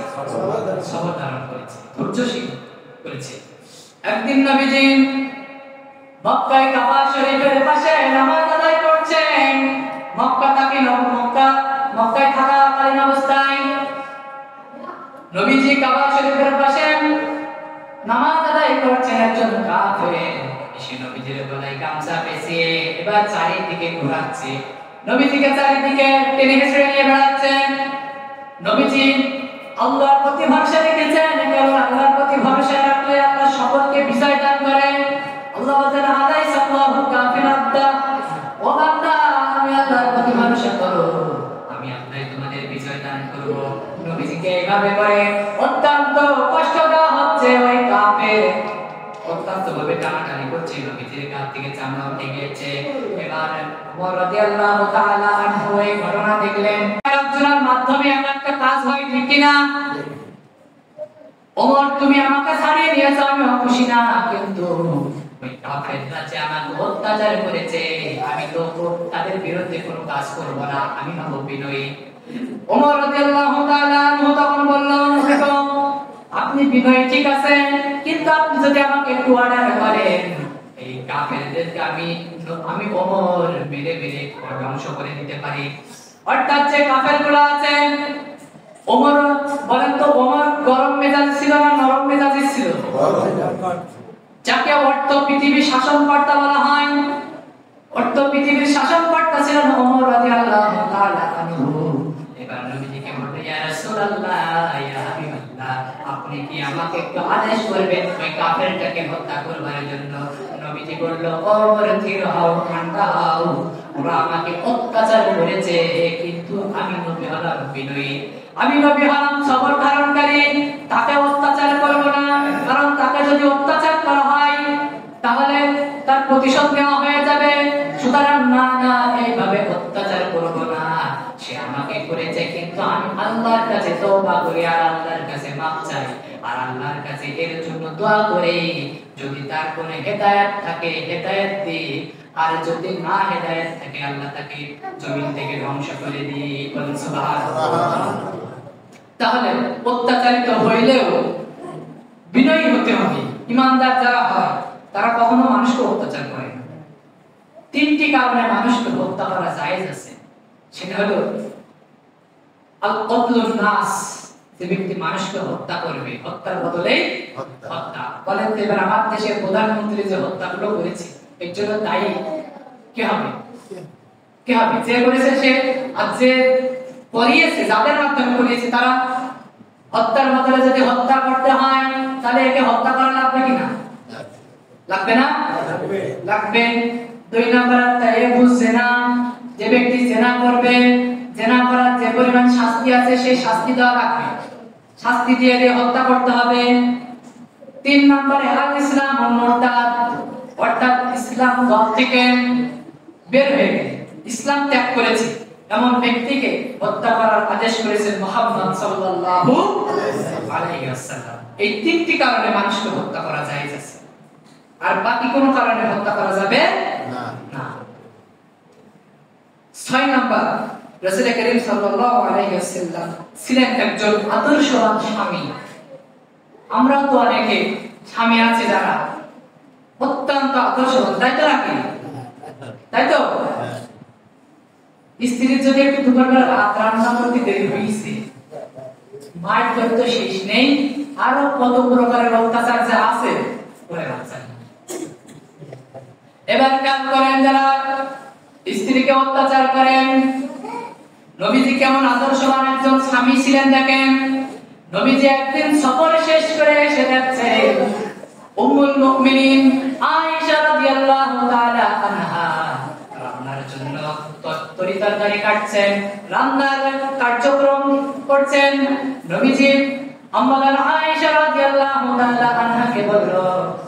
সবর ধারণ করেছে, ধৈর্যশীল করেছে। একদিন নবীজি মক্কায় কাবা শরীফের পাশে নামাজ আদায় করছেন। মক্কায় থাকাকালীন অবস্থায় নবীজি কাবা শরীফের পাশে নামাজ আদায় করছেন। একজন কাফের এসে নবীজির গলায় গামছা পেঁচিয়ে এবার চারিদিকে ঘোরাচ্ছে, নবীজিকে চারিদিকে টেনে হেঁচড়ে নিয়ে বেড়াচ্ছেন। নবীজি আল্লাহর প্রতি ভরসা রেখেছেন, কারণ আল্লাহর প্রতি ভরসা রাখলে আল্লাহ সকলকে বিজয় দান করেন। আল্লাহ বলেন আলাইসাল্লাহু কাফির আব্দা, ও বান্দা আমি আল্লাহর প্রতি ভরসা করো, আমি আল্লাহ তোমাদের বিজয় দান করব। নবীজিকে এইভাবে করে অত্যন্ত কষ্ট দেওয়া হচ্ছে, ওই কাফের অত্যন্ত ভাবে টানাটানি করছে, নবীজির গা থেকে চামড়া উঠে গিয়েছে। এবার ওমর রাদিয়াল্লাহু তাআলা আনহু এই ঘটনা দেখলেন, আলোচনার মাধ্যমে একটা কাজ হয়, ঠিক কি না? ওমর তুমি আমাকে ছাড়িয়ে দিয়েছো, আমি খুশি না, কিন্তু ওই কাফেররা যে আমাকে অত্যাচার করেছে, আমি তো তাদের বিরুদ্ধে কোনো কাজ করব না, আমি হব বিনয়ী। ওমর রাদিয়াল্লাহু তাআলা আনহু তখন বললেন, আপনি বিনয়ী ঠিক আছে, কিন্তু আপনি যদি আমাকে একটু অর্ডার করেন, এই কাফেরদেরকে আমি ওমর মেরে মেরে ধ্বংস করে দিতে পারি। অর্থাৎ যে কাফেরগুলো আছে, ওমর বলেন তো ওমর গরম মেজাজ ছিল না নরম মেজাজি ছিল? যাকে অর্থ পৃথিবীর শাসনকর্তা বলা হয়, অর্থ পৃথিবীর শাসনকর্তা ছিলেন ওমর রাদিয়াল্লাহু তাআলা আনহু। এবার নবীজিকে বললেন, ইয়া রাসূলুল্লাহ, ইয়া হাবিবাল্লাহ, আপনি কি আমাকে একটু আদেশ করবেন ওই কাফেরটাকে হত্যা করবার জন্য? নবীজি বলল, ওমর ধীর হও, ঠান্ডা হও, ওরা আমাকে অত্যাচার করেছে, কিন্তু আমি নবী হলাম বিনয়ী, আমি নবী হলাম সবর ধারণকারী, তাকে অত্যাচার করব না, কারণ তাকে যদি অত্যাচার করা হয় তাহলে তার প্রতিশোধ নেওয়া হয়ে যাবে। সুতরাং না না, এইভাবে অত্যাচার করব না। সে আমাকে করেছে, কিন্তু আমি আল্লাহর কাছে তওবা করি আর আল্লাহর কাছে মাফ চাই, আর আল্লাহর কাছে এর জন্য দোয়া করি যদি তার কোনো হেদায়েত থাকে হেদায়েত দি, আর যদি না হেদায়েত থাকে আল্লাহ তাকে জমিন থেকে ধ্বংস করে দিই। বলেন সুবহানাল্লাহ। তাহলে অত্যাচারিত হইলেও বিনয়ী হতে হবে। ইমানদার যারা হয় তারা কখনো মানুষকে অত্যাচার করে না। তিনটি কারণে মানুষকে হত্যা করা জায়েজ আছে। সেটা হলো আল কতলুন নাস, যে ব্যক্তি মানুষকে হত্যা করবে, হত্যার বদলে হত্যা। বলেন তো এবার আমার দেশের প্রধানমন্ত্রী যে হত্যাগুলো করেছে এর জন্য দায়ী কে হবে? কে হবে? যে করেছে সে, আর যে করিয়েছে, যাদের মাধ্যমে করিয়েছে তারা। হত্যার বদলে যদি হত্যা করতে হয় তাহলে একে হত্যা করা লাগবে কিনা? লাগবে না? লাগবে। 2 নাম্বার তাইয়ুবুজ জিনা, যে ব্যক্তি জিনা করবে, জিনা করার যে পরিমাণ শাস্তি আছে সেই শাস্তি দেওয়া লাগবে, শাস্তি দিয়ে হত্যা করতে হবে। 3 নম্বরে আল ইসলাম ও মুরতাদ, অর্থাৎ ইসলাম দল থেকে বের হয়ে ইসলাম ত্যাগ করেছে এমন ব্যক্তিকে হত্যা করার আদেশ করেছেন মুহাম্মদ সাল্লাল্লাহু আলাইহি ওয়াসাল্লাম। এই তিনটি কারণে মানুষকে হত্যা করা জায়েজ আছে, আর বাকি কোনো কারণে হত্যা করা যাবে না। 6 নাম্বার, রাসূল করিম সাল্লাল্লাহু আলাইহি ওয়াসাল্লাম ছিলেন একজন আদর্শবান স্বামী। আমরা তো অনেকে স্বামী আছে যারা অত্যন্ত আদর্শবান, তাই তো নাকি? তাই তো? স্ত্রীর যদি একটু দুপুরবেলা ভাত রান্না করতে দেরি হয়েছে, মার তো শেষ নেই, আরো কত প্রকারের অত্যাচার যা আছে করে রাখছেন। এবার কাজ করেন যারা স্ত্রীকে অত্যাচার করেন, নবীজি কেমন আদর্শবান একজন স্বামী ছিলেন দেখেন। নবীজি একদিন সফর শেষ করে এসে যাচ্ছে, উম্মুল মুমিনিন আয়েশা রাদিয়াল্লাহু তাআলা আনহা রান্নার জন্য তরকারি কাটছেন, রান্নার কার্যক্রম করছেন। নবীজি আম্মা আয়েশা রাদিয়াল্লাহু তাআলা আনহাকে বলল,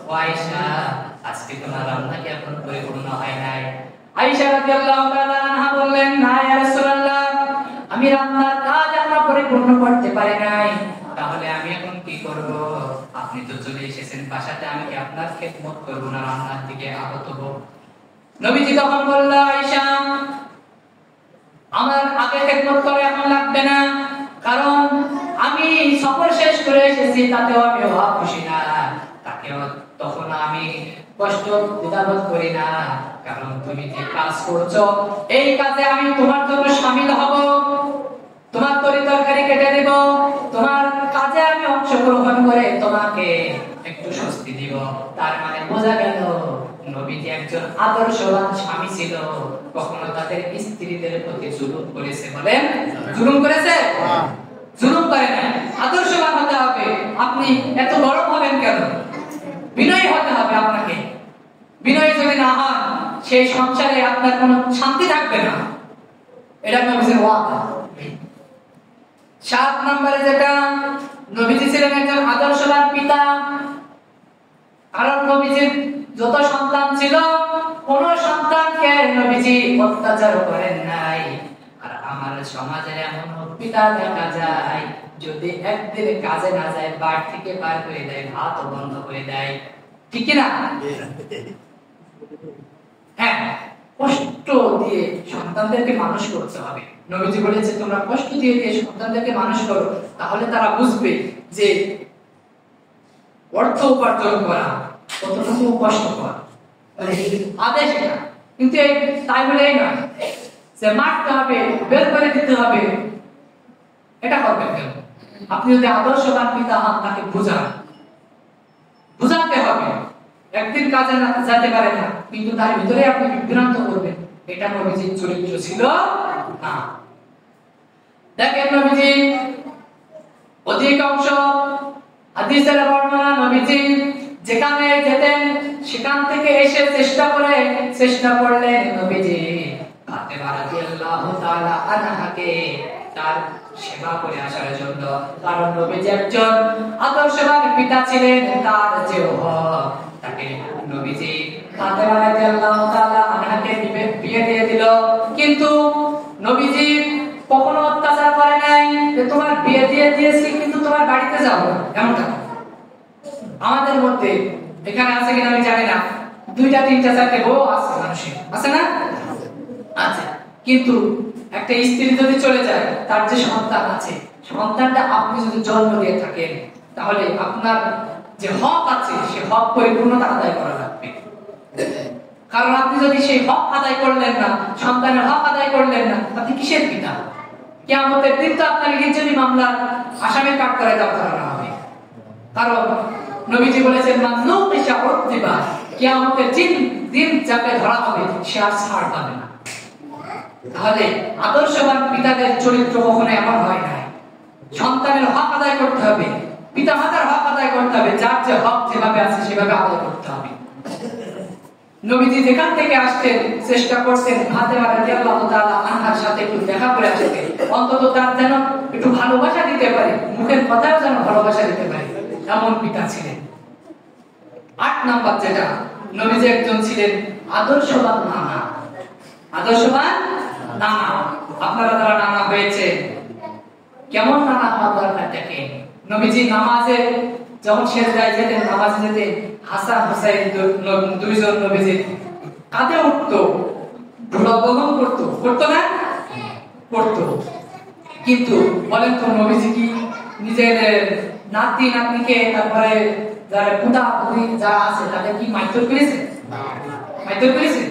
ও আয়েশা, আজকে তোমার রান্না কি এখন পরিপূর্ণ হয় নাই? আয়েশা রাদিয়াল্লাহু তাআলা আনহা বললেন, না ইয়া রাসূলুল্লাহ, আমি রান্নার কাজ এখনো পরিপূর্ণ করতে পারি নাই, তাহলে আমি এখন কি করব? আপনি তো চলে এসেছেন বাসাতে, আমি কি আপনার খেদমত করব না রান্নার দিকে আগত হব? নবীজি তখন বলল, আয়েশা, আমার আগে খেদমত করে এখন লাগবে না, কারণ আমি সফর শেষ করে এসেছি, তাতেও আমি খুশি না, তাকেও তখন আমি কষ্ট দ্বিধাবোধ করি না, কারণ তুমি যে কাজ করছো এই কাজে আমি তোমার জন্য শামিল হব, তোমার তরকারি কেটে দেব, তোমার কাজে আমি অংশগ্রহণ করে তোমাকে একটু স্বস্তি দিব। তার মানে বোঝা গেল নবীজি একজন আদর্শবান স্বামী ছিল, কখনো তাদের স্ত্রীদের প্রতি জুলুম করেছে? বলেন, জুলুম করেছে? জুলুম করে না। আদর্শবান হতে হবে। আপনি এত গরম হবেন কেন? বিনয়ী হতে হবে আপনাকে। বিনয়ী যদি না হন সেই সংসারে আপনার কোনো শান্তি থাকবে না। এটা নবীজির ওয়াদা। 7 নম্বরে যেটা, নবীজি ছিলেন একজন আদর্শবান পিতা। কারণ নবীজির যত সন্তান ছিল কোন সন্তানকে নবীজি অত্যাচার করেন নাই। আর আমার সমাজে এমন পিতা দেখা যায় যদি একদিন কাজে না যায় বাড়ি থেকে বার করে দেয়, ভাত বন্ধ করে দেয়, ঠিক কি না? হ্যাঁ, কষ্ট দিয়ে সন্তানদেরকে মানুষ করতে হবে। নবীজি বলেছে তোমরা কষ্ট দিয়ে দিয়ে সন্তানদেরকে মানুষ করো, তাহলে তারা বুঝবে যে অর্থ উপার্জন করা কতটুকু কষ্টকর। আদেশ না, কিন্তু তাই বলেই না যে মারতে হবে, বের করে দিতে হবে, এটা করবেন কেন? আপনি যদি আদর্শবান পিতা হন তাকে বুঝাতে হবে। একদিন কাজে যেতে পারে না, কিন্তু তার ভিতরে আপনি বিভ্রান্ত করবেন, এটা নবীজির চরিত্র ছিল না। দেখেন নবীজি অধিকাংশ হাদিসের বর্ণনা, নবীজি যেখানে যেতেন সেখান থেকে এসে চেষ্টা করলেন নবীজি ফাতেমা রাদিয়াল্লাহু তাআলা আনহাকে তার সেবা করে আসার জন্য। কারণ নবীজি একজন আদর্শবান পিতা ছিলেন, তার যে হক তাকে নবীজি ফাতেমা রাদিয়াল্লাহু তাআলা আনহাকে বিয়ে দিয়ে দিল। কিন্তু নবীজি কখনো অত্যাচার করে নাই যে তোমার বিয়ে দিয়ে দিয়েছি কিন্তু তোমার বাড়িতে যাও না, এমনটা। আমাদের মধ্যে এখানে আছে কিনা আমি জানি না, 2টা 3টা 4টে বউ আছে মানুষের, আছে না? আচ্ছা, কিন্তু একটা স্ত্রী যদি চলে যায়, তার যে সন্তান আছে, সন্তানটা আপনি যদি জন্ম দিয়ে থাকেন, তাহলে আপনার যে হক আছে সে হক পরিপূর্ণতা আদায় করা লাগবে। কারণ আপনি যদি সেই হক আদায় করলেন না, সন্তানের হক আদায় করলেন না, আপনি কিসের পিতা? কিয়ামতের দিন তো আপনার নির্যাতনী মামলার আসামি কাট করে দাও করা হবে। কারণ নবীজি বলেছেন মাননুকিশা উদ্দিবা, কিয়ামতের দিন যাকে ধরা হবে সে আর ছাড় পাবে না। তাহলে আদর্শবান পিতাদের চরিত্র কখনো এমন হয় না। সন্তানের হক আদায় করতে হবে, পিতামাতার হক আদায় করতে হবে, যার যে হক যেভাবে আছে সেভাবে আদায় করতে হবে। নবীজি যেখান থেকে আসতেন চেষ্টা করতেন ফাতেমা রাদিয়াল্লাহু তাআলা আনহার সাথে একটু দেখা করে আসতে, অন্তত তার যেন একটু ভালোবাসা দিতে পারে, মুখের কথাও যেন ভালোবাসা দিতে পারে, এমন পিতা ছিলেন। 8 নাম্বার যেটা, নবীজি একজন ছিলেন আদর্শবান নানা। আদর্শবান নানা, আপনারা যারা নানা হয়েছে, কেমন নানা হওয়ার দরকার দেখেন। নবীজি নামাজে যখন সেজদায় যেতেন, নামাজে যেতেন, হাসান হুসাইন দুইজন নবীজি কাঁধে উঠতো, ধুলা বহন করতো না? করতো। কিন্তু বলেন তো, নবীজি কি নিজের নাতি নাতনিকে, তারপরে যারা পুতা পুতি যারা আছে তাদের কি মাইতর করেছে? মাইতর করেছে?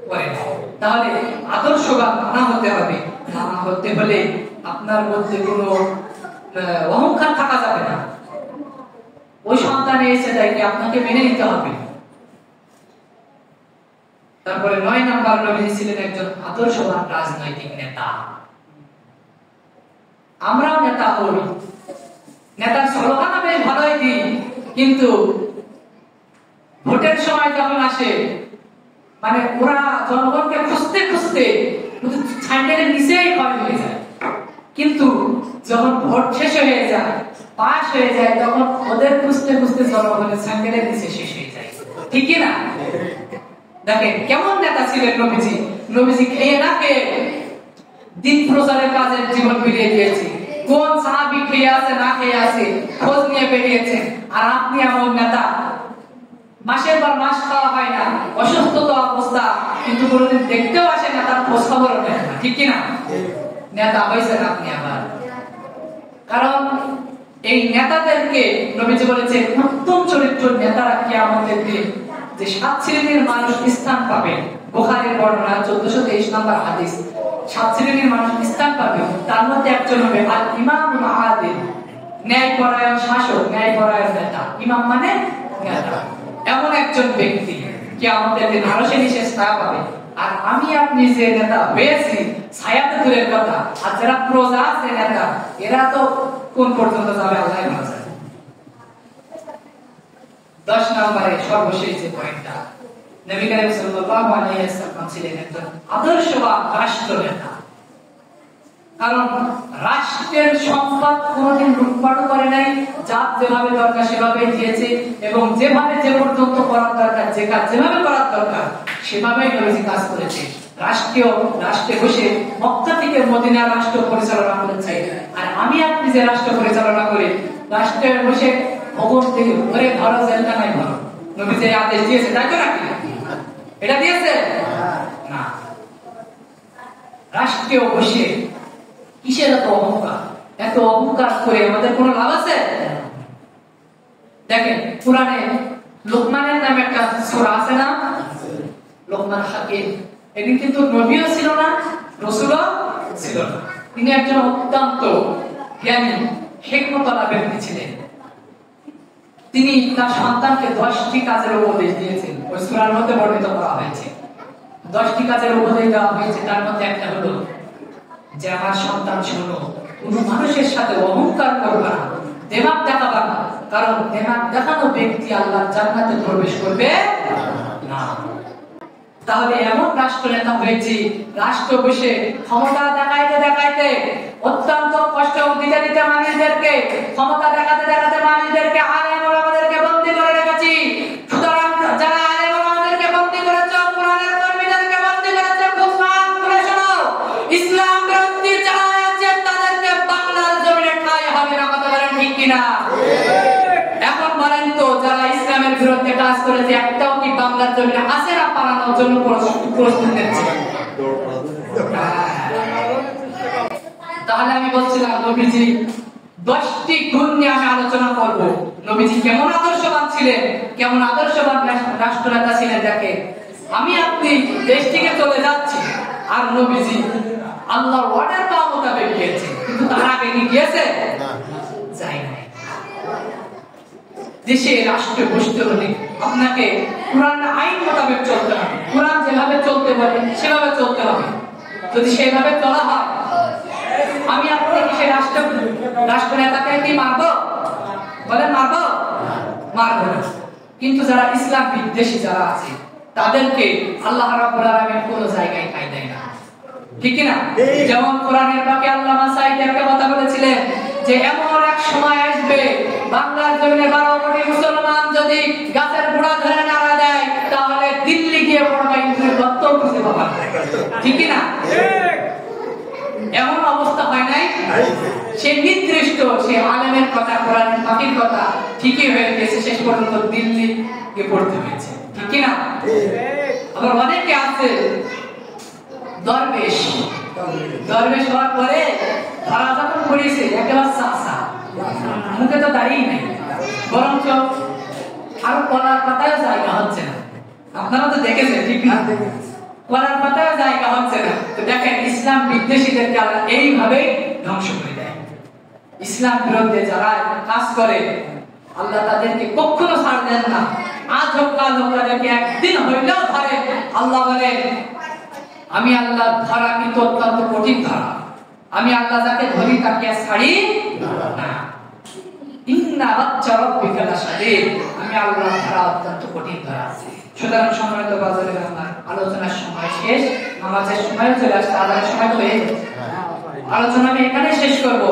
করে না। তাহলে আদর্শবান নানা হতে হবে। নানা হতে হলে আপনার মধ্যে কোনো অহংকার থাকা যাবে না। ওই সন্তানে এসে তাইকে আপনাকে মেনে নিতে হবে। তারপরে 9 নাম্বার, নবীজি ছিলেন একজন আদর্শবান রাজনৈতিক নেতা। আমরাও নেতা হই, নেতার স্লোগান বেশ ভালোই দিই, কিন্তু ভোটের সময় যখন আসে, মানে ওরা জনগণকে খুঁজতে খুঁজতে ছাইডের নিচেই ঘরে হয়ে যায়। কিন্তু যখন ভোট শেষ হয়ে যায়, পাস হয়ে যায়, তখন ওদের খুঁজতে খুঁজতে জনগণের ছাইডের নিচে শেষ হয়ে যায়। ঠিক কি না? দেখেন কেমন নেতা ছিলেন নবীজি। নবীজি খেয়ে না খেয়ে দিন প্রচারের কাজে জীবন ফিরিয়ে দিয়েছে। কোন সাহাবী খেয়ে আছে না খেয়ে আছে খোঁজ নিয়ে বেরিয়েছে। আর আপনি এমন নেতা, মাসের পর মাস খাওয়া হয় না, অসুস্থতা অবস্থা, কিন্তু কোনোদিন দেখতেও আসে না, তার খোঁজ খবর নেয় না। ঠিক কিনা? নেতা হয়েছেন আপনি আবার। কারণ এই নেতাদেরকে নবীজি বলেছে উত্তম চরিত্র নেতারা কিয়ামতের দিন যে 7 শ্রেণীর মানুষ স্থান পাবে। বুখারীর বর্ণনা 1423 নম্বর হাদিস। 7 শ্রেণীর মানুষ স্থান পাবে, তার মধ্যে একজন হবে আল ইমামুল আদিল, ন্যায়পরায়ণ শাসক, ন্যায়পরায়ণ নেতা। ইমাম মানে নেতা। এমন একজন ব্যক্তি কিয়ামতের দিন আরশে নিচে ছায়া পাবে। আর আমি আপনি যে নেতা হয়েছি, ছায়াতে দূরের কথা, আর যারা প্রজা আছে নেতা, এরা তো কোন পর্যন্ত যাবে আল্লাহ ভালো জানে। 10 নম্বরে সর্বশেষ যে পয়েন্টটা, নবী করিম সাল্লাল্লাহু আলাইহি ওয়াসাল্লাম ছিলেন একজন আদর্শবান রাষ্ট্রনেতা। কারণ রাষ্ট্রের সম্পদ কোনদিন লুটপাট করে নাই, যার যেভাবে দরকার সেভাবে দিয়েছে, এবং যেভাবে যে পর্যন্ত করার দরকার, যে কাজ যেভাবে করার দরকার সেভাবেই নবীজি কাজ করেছে। রাষ্ট্রে বসে মক্কা থেকে মদিনার রাষ্ট্র পরিচালনা করেছে। আর আমি আপনি যে রাষ্ট্র পরিচালনা করি, রাষ্ট্রে বসে ভবন থেকে ঘরে ধরো জেলখানায় ধরো, নবীজি আদেশ দিয়েছে, তাই তো নাকি? এটা দিয়েছে না। রাষ্ট্রে বসে কিসের এত অহংকার? এত অহংকার করে আমাদের কোনো লাভ আছে? দেখেন কুরআনে লোকমানের নামে একটা সূরা আছে না, লোকমান হাকিম। এটি কিন্তু নবীও ছিল না, রাসূলও ছিল না। তিনি একজন অত্যন্ত জ্ঞানী, হিকমতওয়ালা ব্যক্তি ছিলেন। তিনি তার সন্তানকে 10টি কাজের উপদেশ দিয়েছেন। ওই সূরার মধ্যে বর্ণিত করা হয়েছে। 10টি কাজের উপদেশ দেওয়া হয়েছে। তার মধ্যে একটা হলো যে আমার সন্তান শোনো, কোনো মানুষের সাথে অহংকার করবে না, দেমাগ দেখাবা না, কারণ দেমাগ দেখানো ব্যক্তি আল্লাহর জান্নাতে প্রবেশ করবে না। তাহলে এমন রাষ্ট্র নেতা হয়েছি, রাষ্ট্র বসে ক্ষমতা দেখাইতে দেখাইতে অত্যন্ত কষ্ট দিতে দিতে মানুষদেরকে, ক্ষমতা দেখাতে দেখাতে মানুষদেরকে, আলেম ওলামাদেরকে বন্দী করে রেখেছি। সুতরাং যারা আলেম ওলামাদেরকে বন্দী করেছে, কোরআনের কর্মীদেরকে বন্দী করেছে, খুব কান খুলে শোনো, ইসলাম বিরোধী যারা আছে তাদেরকে বাংলার জমিনে ঠাঁই হবে না। কথা বলেন ঠিক কিনা? এখন বলেন তো, যারা ইসলামের বিরুদ্ধে কাজ করেছে একটাও কি বাংলার জমিনে আছে না পালানোর জন্য প্রস্তুত নিচ্ছে? তাহলে আমি বলছিলাম নবীজি 10টি গুণ নিয়ে আমি আলোচনা করব। নবীজি কেমন আদর্শবান ছিলেন, কেমন আদর্শবান রাষ্ট্রনেতা ছিলেন। দেখে আমি আপনি দেশ থেকে চলে যাচ্ছি, আর নবীজি আল্লাহর অর্ডার পাওয়া মোতাবেক গিয়েছে, কিন্তু তার আগে কি গিয়েছে? যাই নাই। দেশে রাষ্ট্রে বসতে হলে আপনাকে কোরআন আইন মোতাবেক চলতে হবে। কোরআন যেভাবে চলতে বলে সেভাবে চলতে হবে। যদি সেভাবে চলা হয়, আমি আপনি কি সেই রাষ্ট্র নেতাকে কি মারবো? বলেন মারবো? মারবো না। কিন্তু যারা ইসলাম বিদ্বেষী যারা আছে তাদেরকে আল্লাহ রাব্বুল আলামিন কোনো জায়গায় ঠাঁই দেয় না। ঠিক কি না? যেমন কোরআনের বাকি আল্লামা সাঈদী একটা কথা বলেছিলেন যে এমন এক সময় আসবে বাংলার জমিনে 12 কোটি মুসলমান যদি গাছের গোড়া ধরে নাড়া দেয় তাহলে দিল্লি গিয়ে পড়বে, ইন্দ্রের দত্তও খুঁজে পাবে না। ঠিক কি না? এমন অবস্থা হয় নাই? সে নির্দিষ্ট সে আলেমের কথা, কোরআনের বাকির কথা ঠিকই হয়ে গেছে, শেষ পর্যন্ত দিল্লি গিয়ে পড়তে হয়েছে। ঠিক কি না? আবার অনেকে আছে দরবেশ হওয়ার পরে তারা যখন পড়েছে একেবারে চাষা, মুখে তো দাঁড়িয়ে নেই, বরঞ্চ আরো কলার পাতায় জায়গা হচ্ছে না। আপনারা তো দেখেছেন, ঠিক না? কলার পাতায় জায়গা হচ্ছে না। তো দেখেন ইসলাম বিদ্বেষীদেরকে আল্লাহ এইভাবে ধ্বংস করে দেয়। ইসলাম বিরুদ্ধে যারা কাজ করে আল্লাহ তাদেরকে কখনো ছাড় দেন না। আজ হোক কাল হোক তাদেরকে একদিন হইলেও ধরে। আল্লাহ বলে আমি আল্লাহ ধরা কিন্তু অত্যন্ত কঠিন ধরা। আমি আল্লাহ যাকে ধরি তাকে ছাড়ি না। ইন্না বাচ্চা রাব্বিকা লাশাদীদ, আমি আল্লাহ ধরা অত্যন্ত কঠিন ধরা। সুতরাং সম্মানিত বাজারের আমার আলোচনার সময় শেষ, নামাজের সময় চলে আসছে, আজানের সময় হয়ে যাচ্ছে। আলোচনা আমি এখানে শেষ করব।